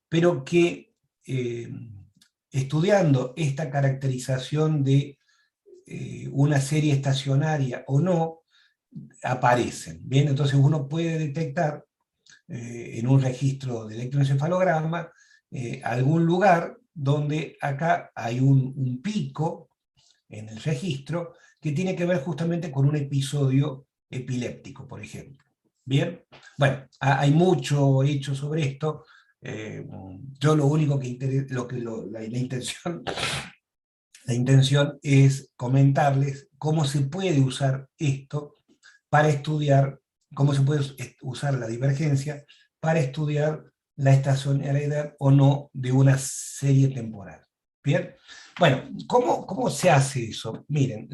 pero que estudiando esta caracterización de una serie estacionaria o no, aparecen. Bien, entonces uno puede detectar en un registro de electroencefalograma algún lugar donde acá hay un pico en el registro que tiene que ver justamente con un episodio epiléptico, por ejemplo. Bien, bueno, hay mucho hecho sobre esto. Yo lo único que la intención es comentarles cómo se puede usar esto para estudiar, cómo se puede usar la divergencia para estudiar la estacionalidad o no de una serie temporal. ¿Bien? Bueno, ¿cómo se hace eso? Miren,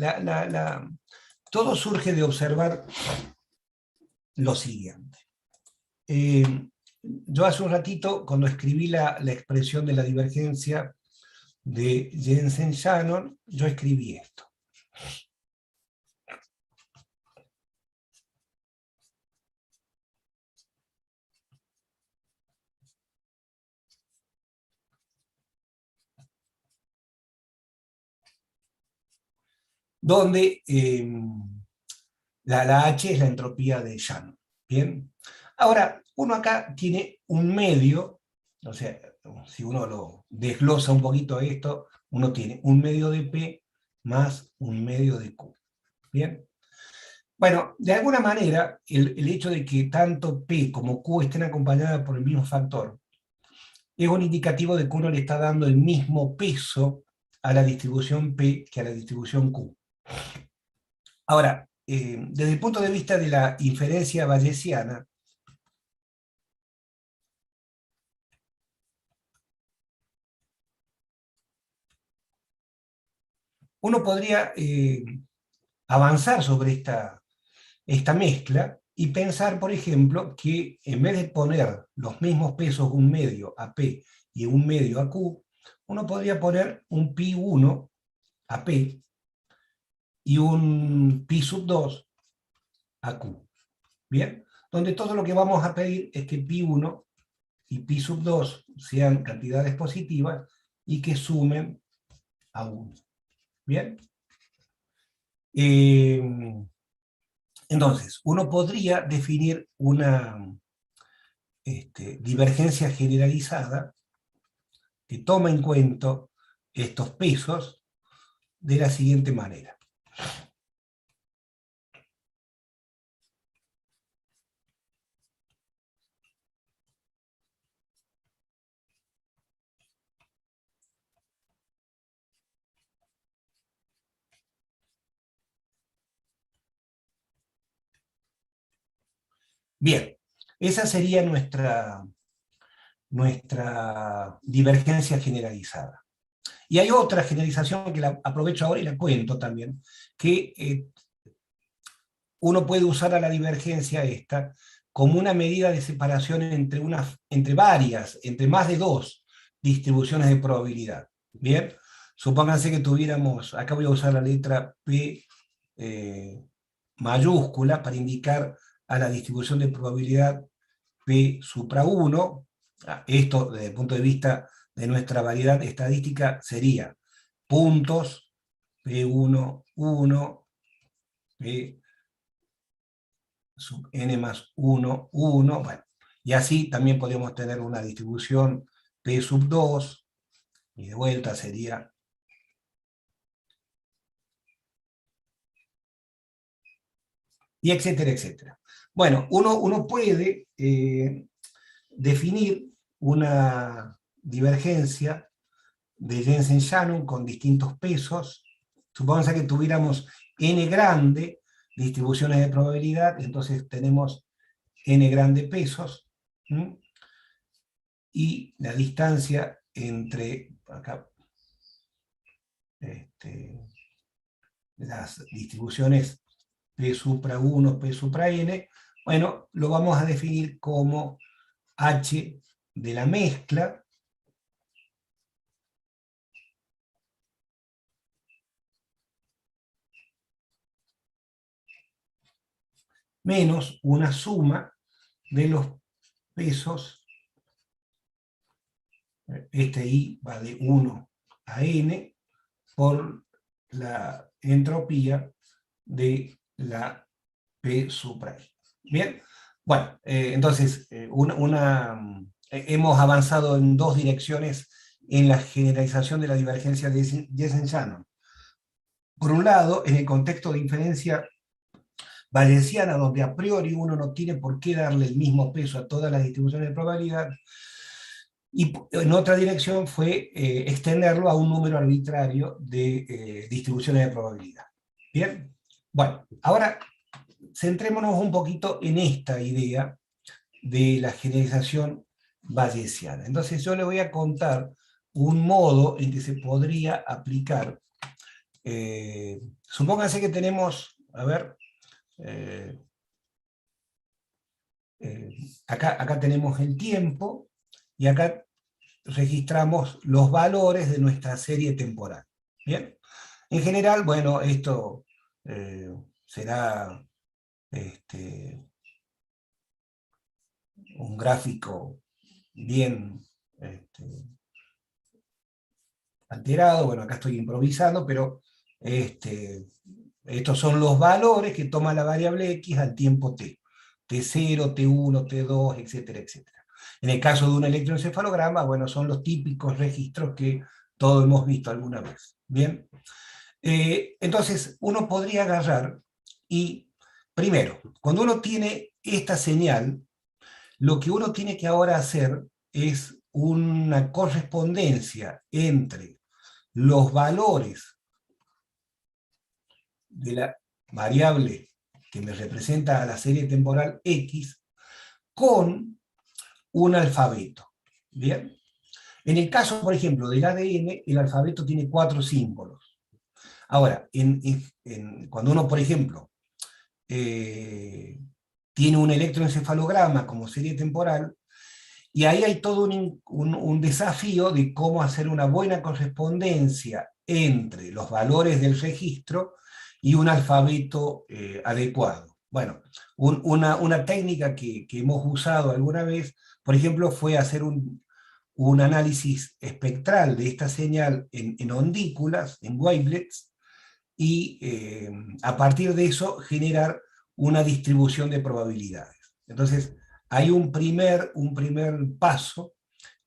todo surge de observar lo siguiente. Yo hace un ratito, cuando escribí la expresión de la divergencia de Jensen-Shannon, yo escribí esto. Donde la H es la entropía de Shannon. ¿Bien? Ahora, uno acá tiene un medio, o sea, si uno lo desglosa un poquito esto, uno tiene un medio de P más un medio de Q. ¿Bien? Bueno, de alguna manera, el hecho de que tanto P como Q estén acompañadas por el mismo factor es un indicativo de que uno le está dando el mismo peso a la distribución P que a la distribución Q. Ahora, desde el punto de vista de la inferencia bayesiana, uno podría avanzar sobre esta mezcla y pensar, por ejemplo, que en vez de poner los mismos pesos un medio a P y un medio a Q, uno podría poner un pi1 a P y un pi sub 2 a Q. ¿Bien? Donde todo lo que vamos a pedir es que pi1 y pi sub 2 sean cantidades positivas y que sumen a 1. ¿Bien? Entonces, uno podría definir una divergencia generalizada que toma en cuenta estos pesos de la siguiente manera. Bien, Esa sería nuestra divergencia generalizada. Y hay otra generalización que la aprovecho ahora y la cuento también, que uno puede usar a la divergencia esta como una medida de separación entre varias, entre más de dos distribuciones de probabilidad. Bien, supónganse que tuviéramos, acá voy a usar la letra P mayúscula para indicar a la distribución de probabilidad P supra 1. Esto desde el punto de vista de nuestra variedad estadística sería puntos P1, 1, P sub n más 1, 1, bueno, y así también podemos tener una distribución P sub 2, y de vuelta sería y etcétera, etcétera. Bueno, uno puede definir una divergencia de Jensen-Shannon con distintos pesos. Supongamos que tuviéramos n grande distribuciones de probabilidad, entonces tenemos n grande pesos, y la distancia entre acá, las distribuciones P supra 1, P supra n, bueno, lo vamos a definir como H de la mezcla menos una suma de los pesos, este I va de 1 a n, por la entropía de la P supra I. Bien, bueno, entonces hemos avanzado en dos direcciones en la generalización de la divergencia de Jensen-Shannon. Por un lado, en el contexto de inferencia bayesiana, donde a priori uno no tiene por qué darle el mismo peso a todas las distribuciones de probabilidad, y en otra dirección fue extenderlo a un número arbitrario de distribuciones de probabilidad. Bien, bueno, ahora centrémonos un poquito en esta idea de la generalización bayesiana. Entonces yo le voy a contar un modo en que se podría aplicar. Supónganse que tenemos, a ver, acá tenemos el tiempo, y acá registramos los valores de nuestra serie temporal. ¿Bien? En general, bueno, esto será un gráfico bien alterado. Bueno, acá estoy improvisando, pero estos son los valores que toma la variable X al tiempo t. T0, T1, T2, etcétera, etcétera. En el caso de un electroencefalograma, bueno, son los típicos registros que todos hemos visto alguna vez. Bien, entonces uno podría agarrar y, primero, cuando uno tiene esta señal, lo que uno tiene que ahora hacer es una correspondencia entre los valores de la variable que me representa a la serie temporal X con un alfabeto. ¿Bien? En el caso, por ejemplo, del ADN, el alfabeto tiene 4 símbolos. Ahora, cuando uno, por ejemplo, tiene un electroencefalograma como serie temporal, y ahí hay todo un desafío de cómo hacer una buena correspondencia entre los valores del registro y un alfabeto adecuado. Bueno, una técnica que hemos usado alguna vez, por ejemplo, fue hacer un análisis espectral de esta señal en ondículas, en wavelets, y a partir de eso generar una distribución de probabilidades. Entonces, hay un primer paso,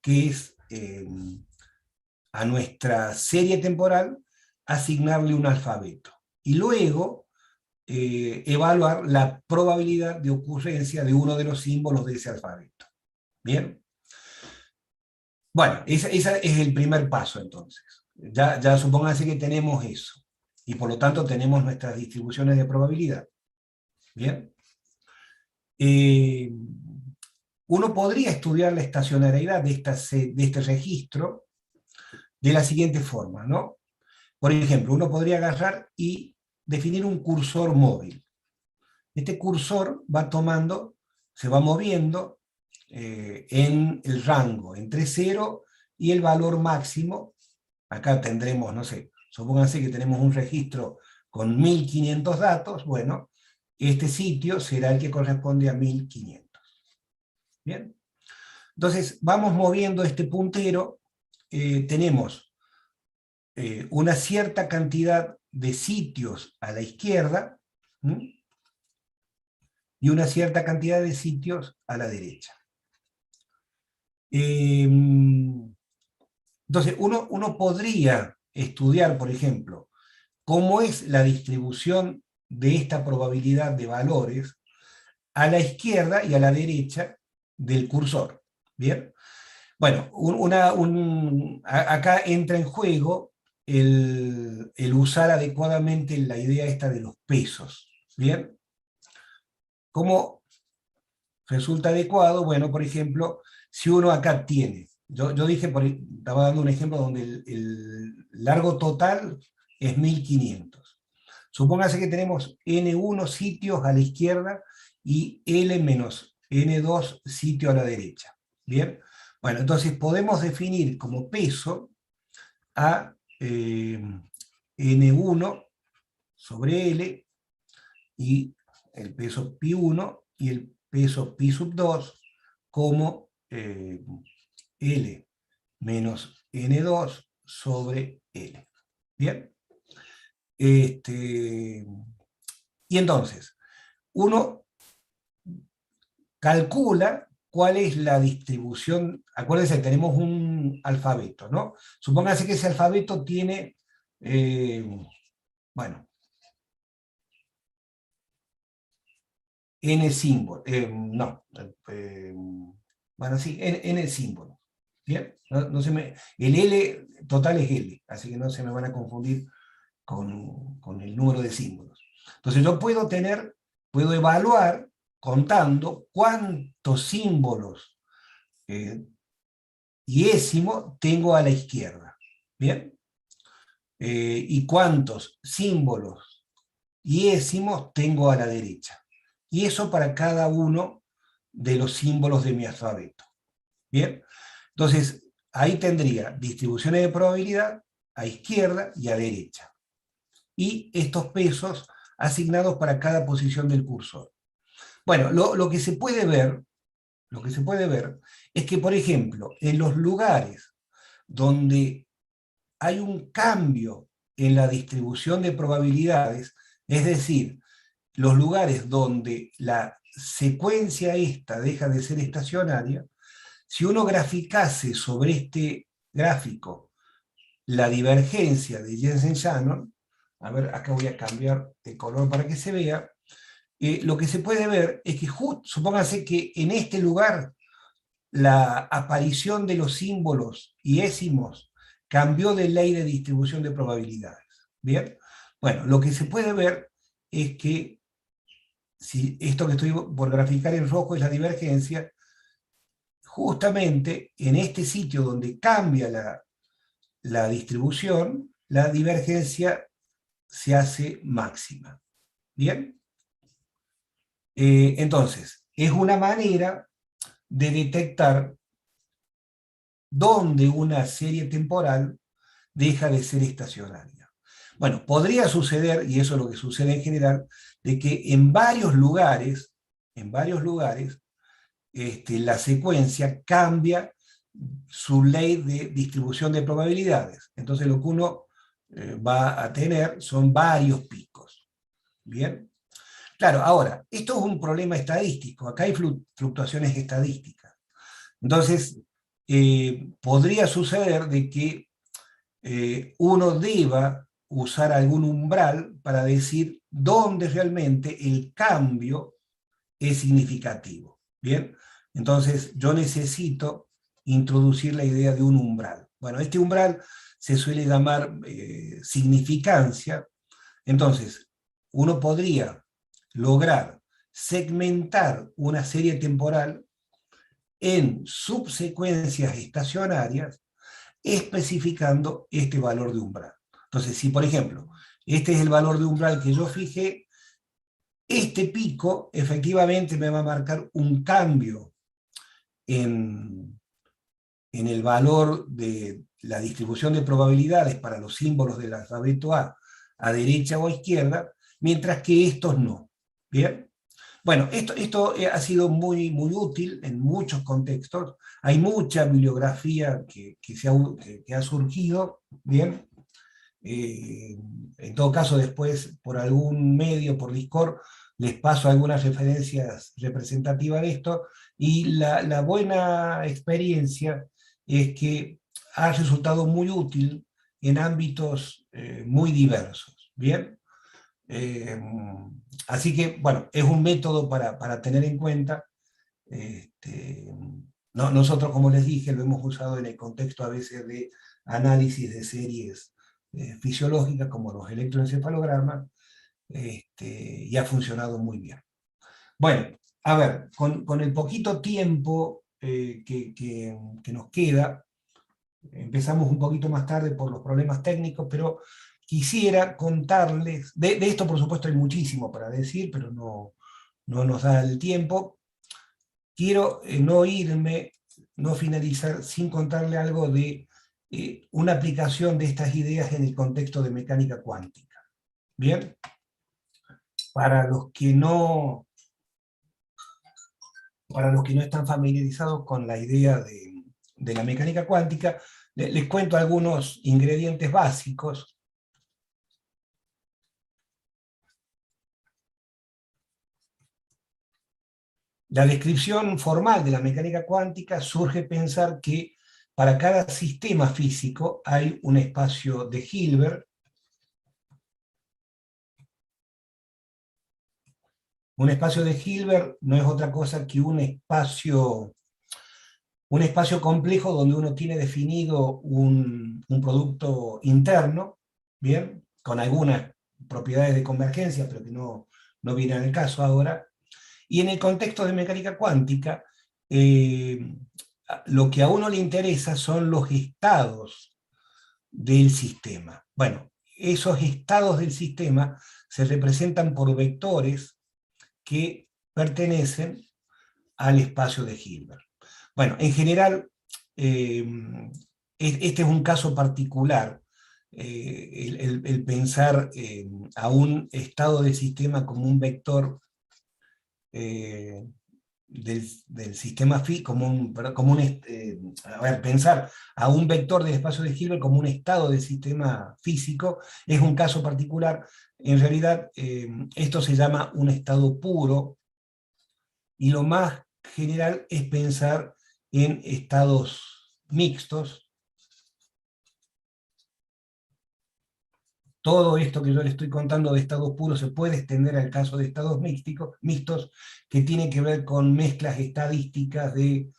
que es a nuestra serie temporal asignarle un alfabeto. Y luego evaluar la probabilidad de ocurrencia de uno de los símbolos de ese alfabeto. ¿Bien? Bueno, ese es el primer paso entonces. Ya supónganse que tenemos eso. Y por lo tanto tenemos nuestras distribuciones de probabilidad. ¿Bien? uno podría estudiar la estacionariedad de este registro de la siguiente forma, ¿no? Por ejemplo, uno podría agarrar y definir un cursor móvil. Este cursor va tomando, se va moviendo en el rango entre 0 y el valor máximo. Acá tendremos, no sé, supónganse que tenemos un registro con 1500 datos, bueno, este sitio será el que corresponde a 1500. ¿Bien? Entonces, vamos moviendo este puntero, tenemos una cierta cantidad de sitios a la izquierda, ¿sí? Y una cierta cantidad de sitios a la derecha. Entonces, uno podría estudiar, por ejemplo, cómo es la distribución de esta probabilidad de valores a la izquierda y a la derecha del cursor. ¿Bien? Bueno, acá entra en juego el usar adecuadamente la idea esta de los pesos. ¿Bien? ¿Cómo resulta adecuado? Bueno, por ejemplo, si uno acá tiene, yo dije, estaba dando un ejemplo donde el largo total es 1500. Supóngase que tenemos N1 sitios a la izquierda y L menos N2 sitio a la derecha. ¿Bien? Bueno, entonces podemos definir como peso a N1 sobre L y el peso pi1 y el peso pi sub 2 como L menos N2 sobre L. ¿Bien? Y entonces, uno calcula cuál es la distribución. Acuérdense, tenemos un alfabeto, ¿no? Supóngase que ese alfabeto tiene, bueno, n símbolos, no, bueno, sí, n símbolos. ¿Bien? El L total es L, así que no se me van a confundir con el número de símbolos. Entonces yo puedo evaluar contando cuántos símbolos diésimo tengo a la izquierda. ¿Bien? Y cuántos símbolos diésimos tengo a la derecha. Y eso para cada uno de los símbolos de mi alfabeto. ¿Bien? Entonces, ahí tendría distribuciones de probabilidad a izquierda y a derecha. Y estos pesos asignados para cada posición del cursor. Bueno, lo que se puede ver es que, por ejemplo, en los lugares donde hay un cambio en la distribución de probabilidades, es decir, los lugares donde la secuencia esta deja de ser estacionaria, si uno graficase sobre este gráfico la divergencia de Jensen-Shannon, a ver, acá voy a cambiar de color para que se vea, lo que se puede ver es que supóngase que en este lugar la aparición de los símbolos diésimos cambió de ley de distribución de probabilidades. ¿Bien? Bueno, lo que se puede ver es que si esto que estoy por graficar en rojo es la divergencia, justamente en este sitio donde cambia la distribución, la divergencia se hace máxima. ¿Bien? Entonces, es una manera de detectar dónde una serie temporal deja de ser estacionaria. Bueno, podría suceder, y eso es lo que sucede en general, de que en varios lugares, la secuencia cambia su ley de distribución de probabilidades. Entonces lo que uno va a tener son varios picos. ¿Bien? Claro, ahora, esto es un problema estadístico, acá hay fluctuaciones estadísticas. Entonces, podría suceder de que uno deba usar algún umbral para decir dónde realmente el cambio es significativo. ¿Bien? Entonces, yo necesito introducir la idea de un umbral. Bueno, este umbral se suele llamar significancia. Entonces, uno podría lograr segmentar una serie temporal en subsecuencias estacionarias, especificando este valor de umbral. Entonces, si por ejemplo, este es el valor de umbral que yo fijé, este pico efectivamente me va a marcar un cambio en el valor de la distribución de probabilidades para los símbolos del alfabeto a derecha o a izquierda, mientras que estos no. ¿Bien? Bueno, esto ha sido muy, muy útil en muchos contextos. Hay mucha bibliografía que ha surgido, ¿bien? En todo caso, después, por algún medio, por Discord, les paso algunas referencias representativas de esto, y la buena experiencia es que ha resultado muy útil en ámbitos muy diversos, ¿bien? Eh, Así que, bueno, es un método para tener en cuenta. Este, Nosotros, como les dije, lo hemos usado en el contexto a veces de análisis de series fisiológicas, como los electroencefalogramas, y ha funcionado muy bien. Bueno, a ver, con el poquito tiempo que nos queda, empezamos un poquito más tarde por los problemas técnicos, pero quisiera contarles, de esto por supuesto hay muchísimo para decir, pero no nos da el tiempo. Quiero no irme, no finalizar sin contarle algo de una aplicación de estas ideas en el contexto de mecánica cuántica. ¿Bien? Para los que no están familiarizados con la idea de la mecánica cuántica, les cuento algunos ingredientes básicos. La descripción formal de la mecánica cuántica surge pensar que para cada sistema físico hay un espacio de Hilbert. Un espacio de Hilbert no es otra cosa que un espacio complejo donde uno tiene definido un producto interno, ¿bien? Con algunas propiedades de convergencia, pero que no viene al caso ahora. Y en el contexto de mecánica cuántica, lo que a uno le interesa son los estados del sistema. Bueno, esos estados del sistema se representan por vectores que pertenecen al espacio de Hilbert. Bueno, en general, este es un caso particular, el pensar a un estado del sistema como un vector del sistema pensar a un vector del espacio de Hilbert como un estado del sistema físico es un caso particular. En realidad, esto se llama un estado puro, y lo más general es pensar en estados mixtos. Todo esto que yo le estoy contando de estados puros se puede extender al caso de estados mixtos, que tiene que ver con mezclas estadísticas de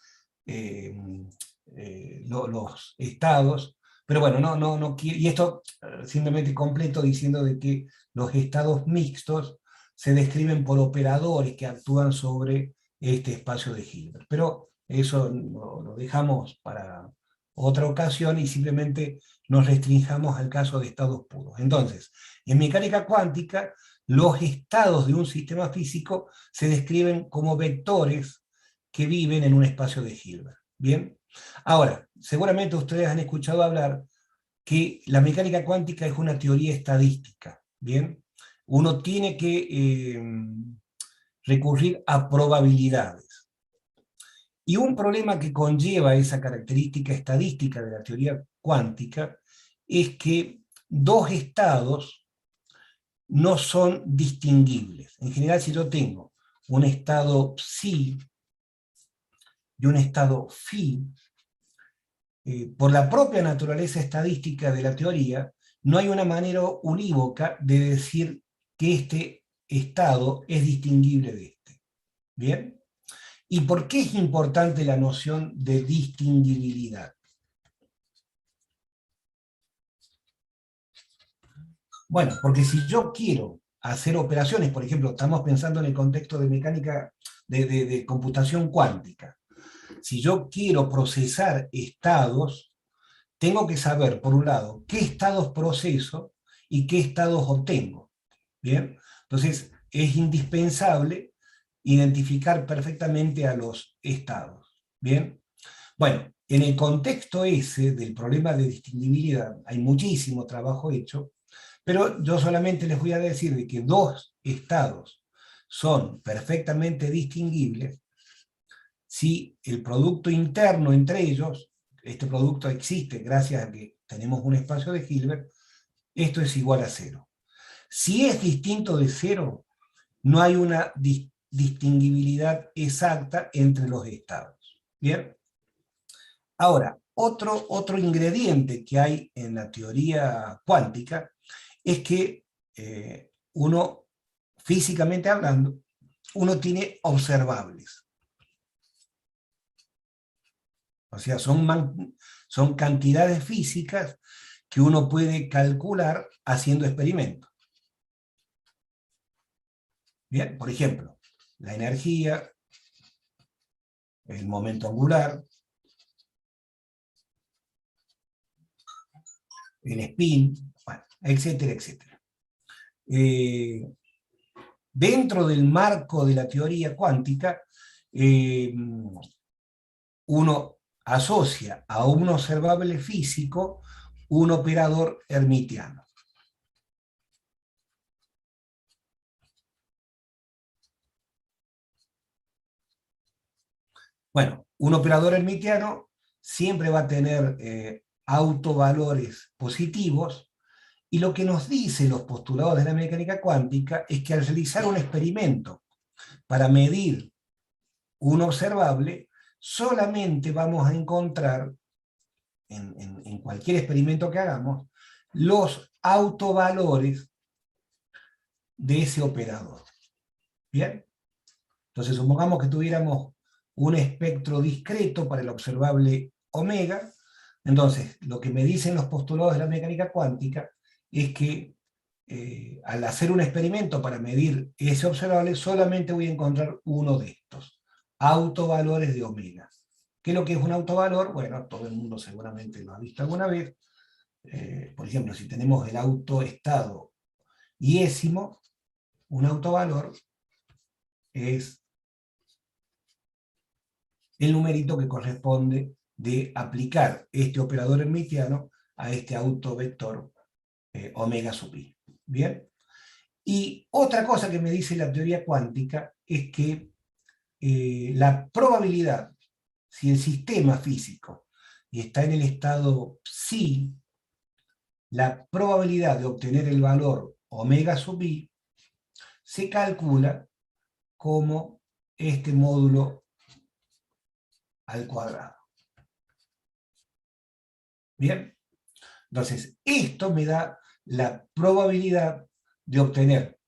los estados. Pero bueno, no quiero, y esto simplemente completo diciendo de que los estados mixtos se describen por operadores que actúan sobre este espacio de Hilbert. Pero eso lo dejamos para otra ocasión y simplemente nos restringamos al caso de estados puros. Entonces, en mecánica cuántica, los estados de un sistema físico se describen como vectores que viven en un espacio de Hilbert. ¿Bien? Ahora, seguramente ustedes han escuchado hablar que la mecánica cuántica es una teoría estadística. ¿Bien? Uno tiene que recurrir a probabilidades. Y un problema que conlleva esa característica estadística de la teoría cuántica es que dos estados no son distinguibles. En general, si yo tengo un estado psi y un estado phi, por la propia naturaleza estadística de la teoría, no hay una manera unívoca de decir que este estado es distinguible de este. ¿Bien? ¿Y por qué es importante la noción de distinguibilidad? Bueno, porque si yo quiero hacer operaciones, por ejemplo, estamos pensando en el contexto de mecánica de computación cuántica. si yo quiero procesar estados, tengo que saber, por un lado, qué estados proceso y qué estados obtengo. ¿Bien? Entonces, es indispensable identificar perfectamente a los estados. ¿Bien? Bueno, en el contexto ese del problema de distinguibilidad, hay muchísimo trabajo hecho, pero yo solamente les voy a decir de que dos estados son perfectamente distinguibles si el producto interno entre ellos, este producto existe gracias a que tenemos un espacio de Hilbert, esto es igual a 0. Si es distinto de 0, no hay una distinguibilidad exacta entre los estados. ¿Bien? Ahora, otro ingrediente que hay en la teoría cuántica es que uno, físicamente hablando, uno tiene observables. O sea, son cantidades físicas que uno puede calcular haciendo experimentos. Bien, por ejemplo, la energía, el momento angular, el spin, bueno, etcétera, etcétera. Dentro del marco de la teoría cuántica, uno asocia a un observable físico un operador hermitiano. Bueno, un operador hermitiano siempre va a tener autovalores positivos, y lo que nos dicen los postulados de la mecánica cuántica es que al realizar un experimento para medir un observable, solamente vamos a encontrar, en cualquier experimento que hagamos, los autovalores de ese operador. ¿Bien? Entonces supongamos que tuviéramos un espectro discreto para el observable omega. Entonces, lo que me dicen los postulados de la mecánica cuántica es que al hacer un experimento para medir ese observable, solamente voy a encontrar uno de estos, autovalores de omega. ¿Qué es lo que es un autovalor? Bueno, todo el mundo seguramente lo ha visto alguna vez. Por ejemplo, si tenemos el autoestado iésimo, un autovalor es el numerito que corresponde de aplicar este operador hermitiano a este autovector omega sub i. ¿Bien? Y otra cosa que me dice la teoría cuántica es que la probabilidad, si el sistema físico está en el estado psi, la probabilidad de obtener el valor omega sub i se calcula como este módulo al cuadrado. ¿Bien? Entonces, esto me da la probabilidad de obtener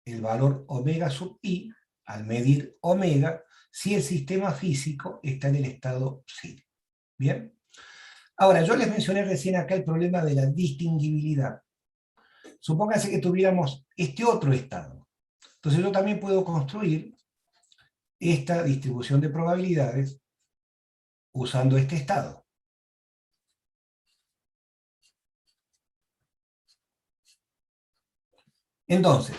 el valor omega sub i al medir omega si el sistema físico está en el estado psi. ¿Bien? Ahora, yo les mencioné recién acá el problema de la distinguibilidad. Supóngase que tuviéramos este otro estado. Entonces yo también puedo construir esta distribución de probabilidades usando este estado. Entonces,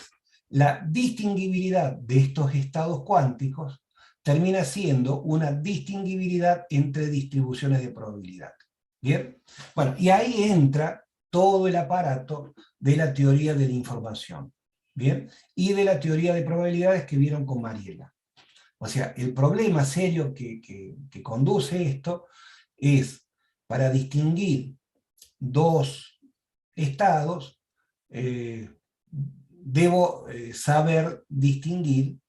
la distinguibilidad de estos estados cuánticos termina siendo una distinguibilidad entre distribuciones de probabilidad. ¿Bien? Bueno, y ahí entra todo el aparato de la teoría de la información. ¿Bien? Y de la teoría de probabilidades que vieron con Mariela. O sea, el problema serio que conduce esto es, para distinguir dos estados, debo saber distinguir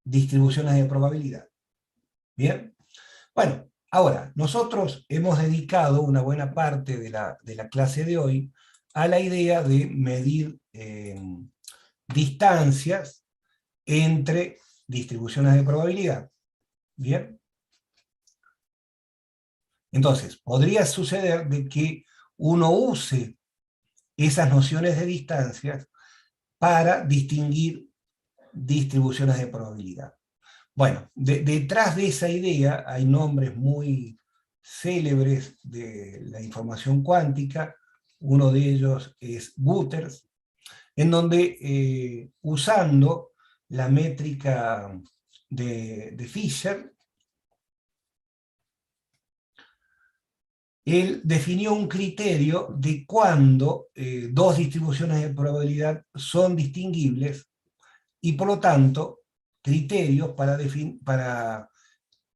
distribuciones de probabilidad. ¿Bien? Bueno, ahora, nosotros hemos dedicado una buena parte de la clase de hoy a la idea de medir distancias entre distribuciones de probabilidad. ¿Bien? Entonces, podría suceder de que uno use esas nociones de distancias para distinguir distribuciones de probabilidad. Bueno, detrás de esa idea hay nombres muy célebres de la información cuántica. Uno de ellos es Guterres, en donde usando la métrica de Fisher, él definió un criterio de cuándo dos distribuciones de probabilidad son distinguibles y por lo tanto criterios para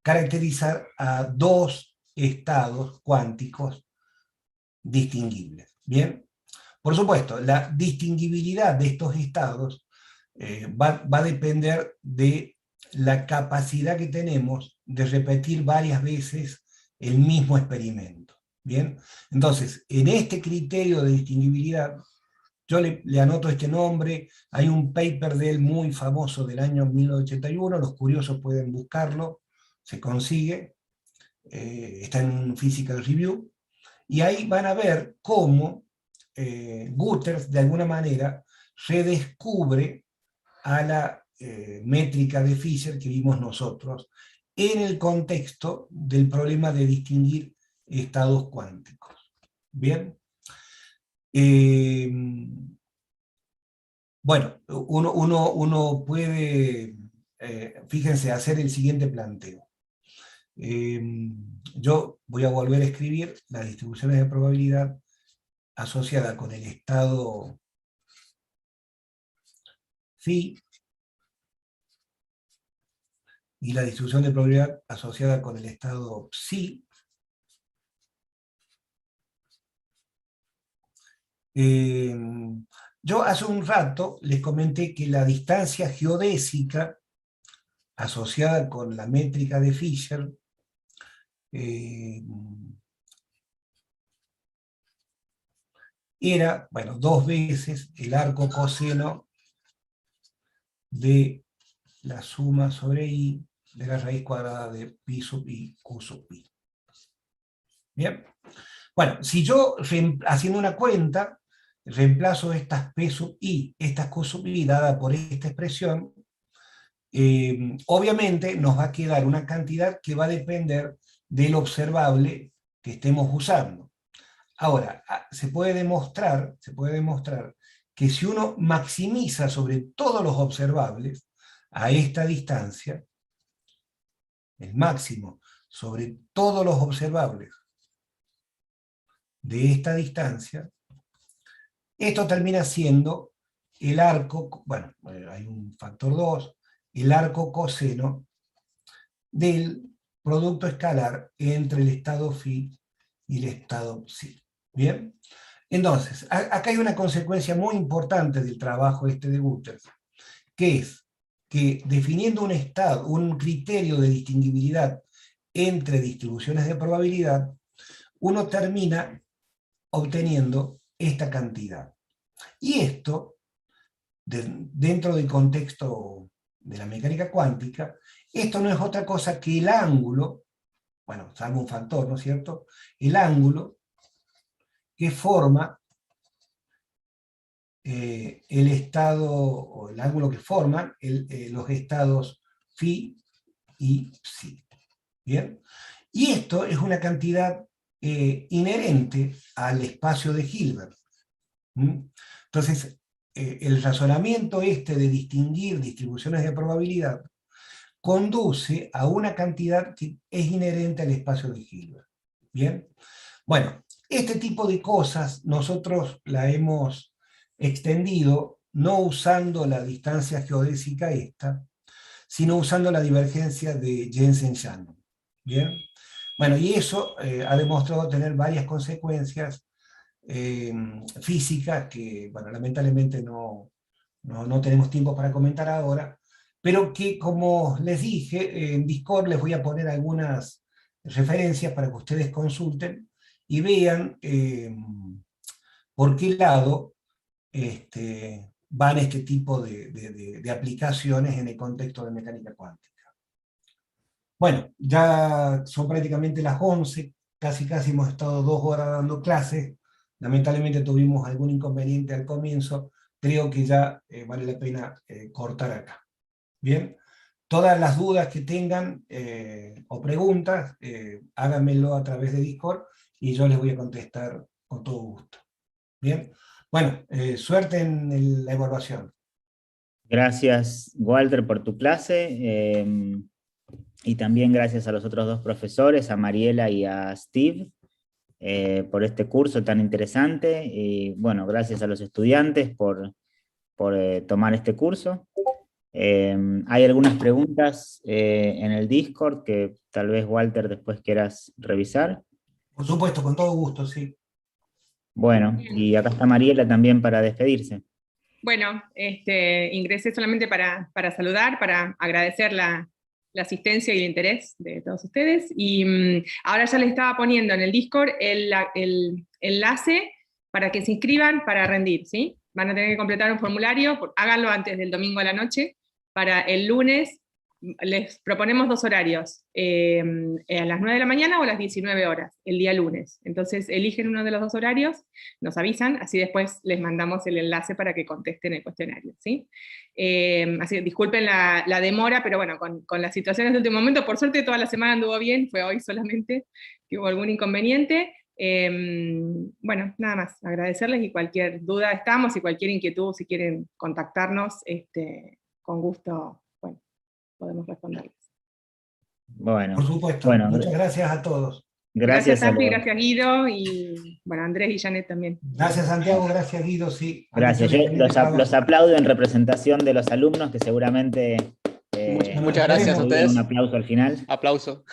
caracterizar a dos estados cuánticos distinguibles. Bien, por supuesto, la distinguibilidad de estos estados va a depender de la capacidad que tenemos de repetir varias veces el mismo experimento. Bien, entonces, en este criterio de distinguibilidad, yo le anoto este nombre, hay un paper de él muy famoso del año 1981, los curiosos pueden buscarlo, se consigue, está en Physical Review, y ahí van a ver cómo Guterres, de alguna manera, redescubre a la métrica de Fisher que vimos nosotros en el contexto del problema de distinguir estados cuánticos. Bien. Bueno, uno puede, fíjense, hacer el siguiente planteo. Yo voy a volver a escribir las distribuciones de probabilidad asociada con el estado phi y la distribución de probabilidad asociada con el estado psi. Yo hace un rato les comenté que la distancia geodésica asociada con la métrica de Fisher era, bueno, 2 veces el arco coseno de la suma sobre i de la raíz cuadrada de pi sub i q sub pi. Bien. Bueno, si yo, haciendo una cuenta, reemplazo estas p sub i, estas q sub i, dada por esta expresión, obviamente nos va a quedar una cantidad que va a depender del observable que estemos usando. Ahora, se puede demostrar que si uno maximiza sobre todos los observables a esta distancia, el máximo sobre todos los observables de esta distancia, esto termina siendo el arco, bueno, hay un factor 2, el arco coseno del producto escalar entre el estado phi y el estado psi. ¿Bien? Entonces, acá hay una consecuencia muy importante del trabajo este de Guterres, que es que definiendo un estado, un criterio de distinguibilidad entre distribuciones de probabilidad, uno termina obteniendo esta cantidad. Y esto, dentro del contexto de la mecánica cuántica, esto no es otra cosa que el ángulo, bueno, salvo un factor, ¿no es cierto? El ángulo que forma el estado, o el ángulo que forman los estados phi y psi. ¿Bien? Y esto es una cantidad inherente al espacio de Hilbert. Entonces, el razonamiento este de distinguir distribuciones de probabilidad conduce a una cantidad que es inherente al espacio de Hilbert. ¿Bien? Bueno, este tipo de cosas nosotros la hemos extendido no usando la distancia geodésica esta, sino usando la divergencia de Jensen-Shannon. ¿Bien? Bueno, y eso ha demostrado tener varias consecuencias físicas que, bueno, lamentablemente no tenemos tiempo para comentar ahora, pero que, como les dije, en Discord les voy a poner algunas referencias para que ustedes consulten y vean por qué lado van este tipo de aplicaciones en el contexto de mecánica cuántica. Bueno, ya son prácticamente las 11, casi hemos estado 2 horas dando clases, lamentablemente tuvimos algún inconveniente al comienzo, creo que ya vale la pena cortar acá. Bien, todas las dudas que tengan o preguntas, háganmelo a través de Discord y yo les voy a contestar con todo gusto. Bien, bueno, suerte en la evaluación. Gracias, Walter, por tu clase, y también gracias a los otros dos profesores, a Mariela y a Steve, por este curso tan interesante, y bueno, gracias a los estudiantes por tomar este curso. Hay algunas preguntas en el Discord que tal vez, Walter, después quieras revisar. Por supuesto, con todo gusto, sí. Bueno, y acá está Mariela también para despedirse. Bueno, ingresé solamente para saludar, para agradecer la asistencia y el interés de todos ustedes, y ahora ya les estaba poniendo en el Discord el enlace para que se inscriban para rendir, ¿sí? Van a tener que completar un formulario, háganlo antes del domingo a la noche, para el lunes. Les proponemos 2 horarios, a las 9 de la mañana o a las 19 horas, el día lunes. Entonces eligen uno de los 2 horarios, nos avisan, así después les mandamos el enlace para que contesten el cuestionario, ¿sí? Así que disculpen la demora, pero bueno, con las situaciones de último momento, por suerte toda la semana anduvo bien, fue hoy solamente que hubo algún inconveniente. Bueno, nada más, agradecerles, y cualquier duda estamos, y cualquier inquietud, si quieren contactarnos, con gusto, bueno, podemos responderles. Bueno, Por supuesto, bueno, muchas gracias a todos. Gracias gracias a Santi, los... gracias Guido, y bueno, Andrés y Janet también. Gracias Santiago, gracias Guido, sí. Gracias, yo los aplaudo en representación de los alumnos, que seguramente Muchas gracias a ustedes. Un aplauso al final. Aplauso.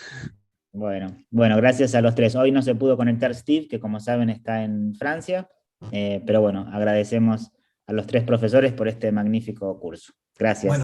Bueno, gracias a los tres. Hoy no se pudo conectar Steve, que como saben está en Francia, pero bueno, agradecemos a los tres profesores por este magnífico curso. Gracias. Bueno.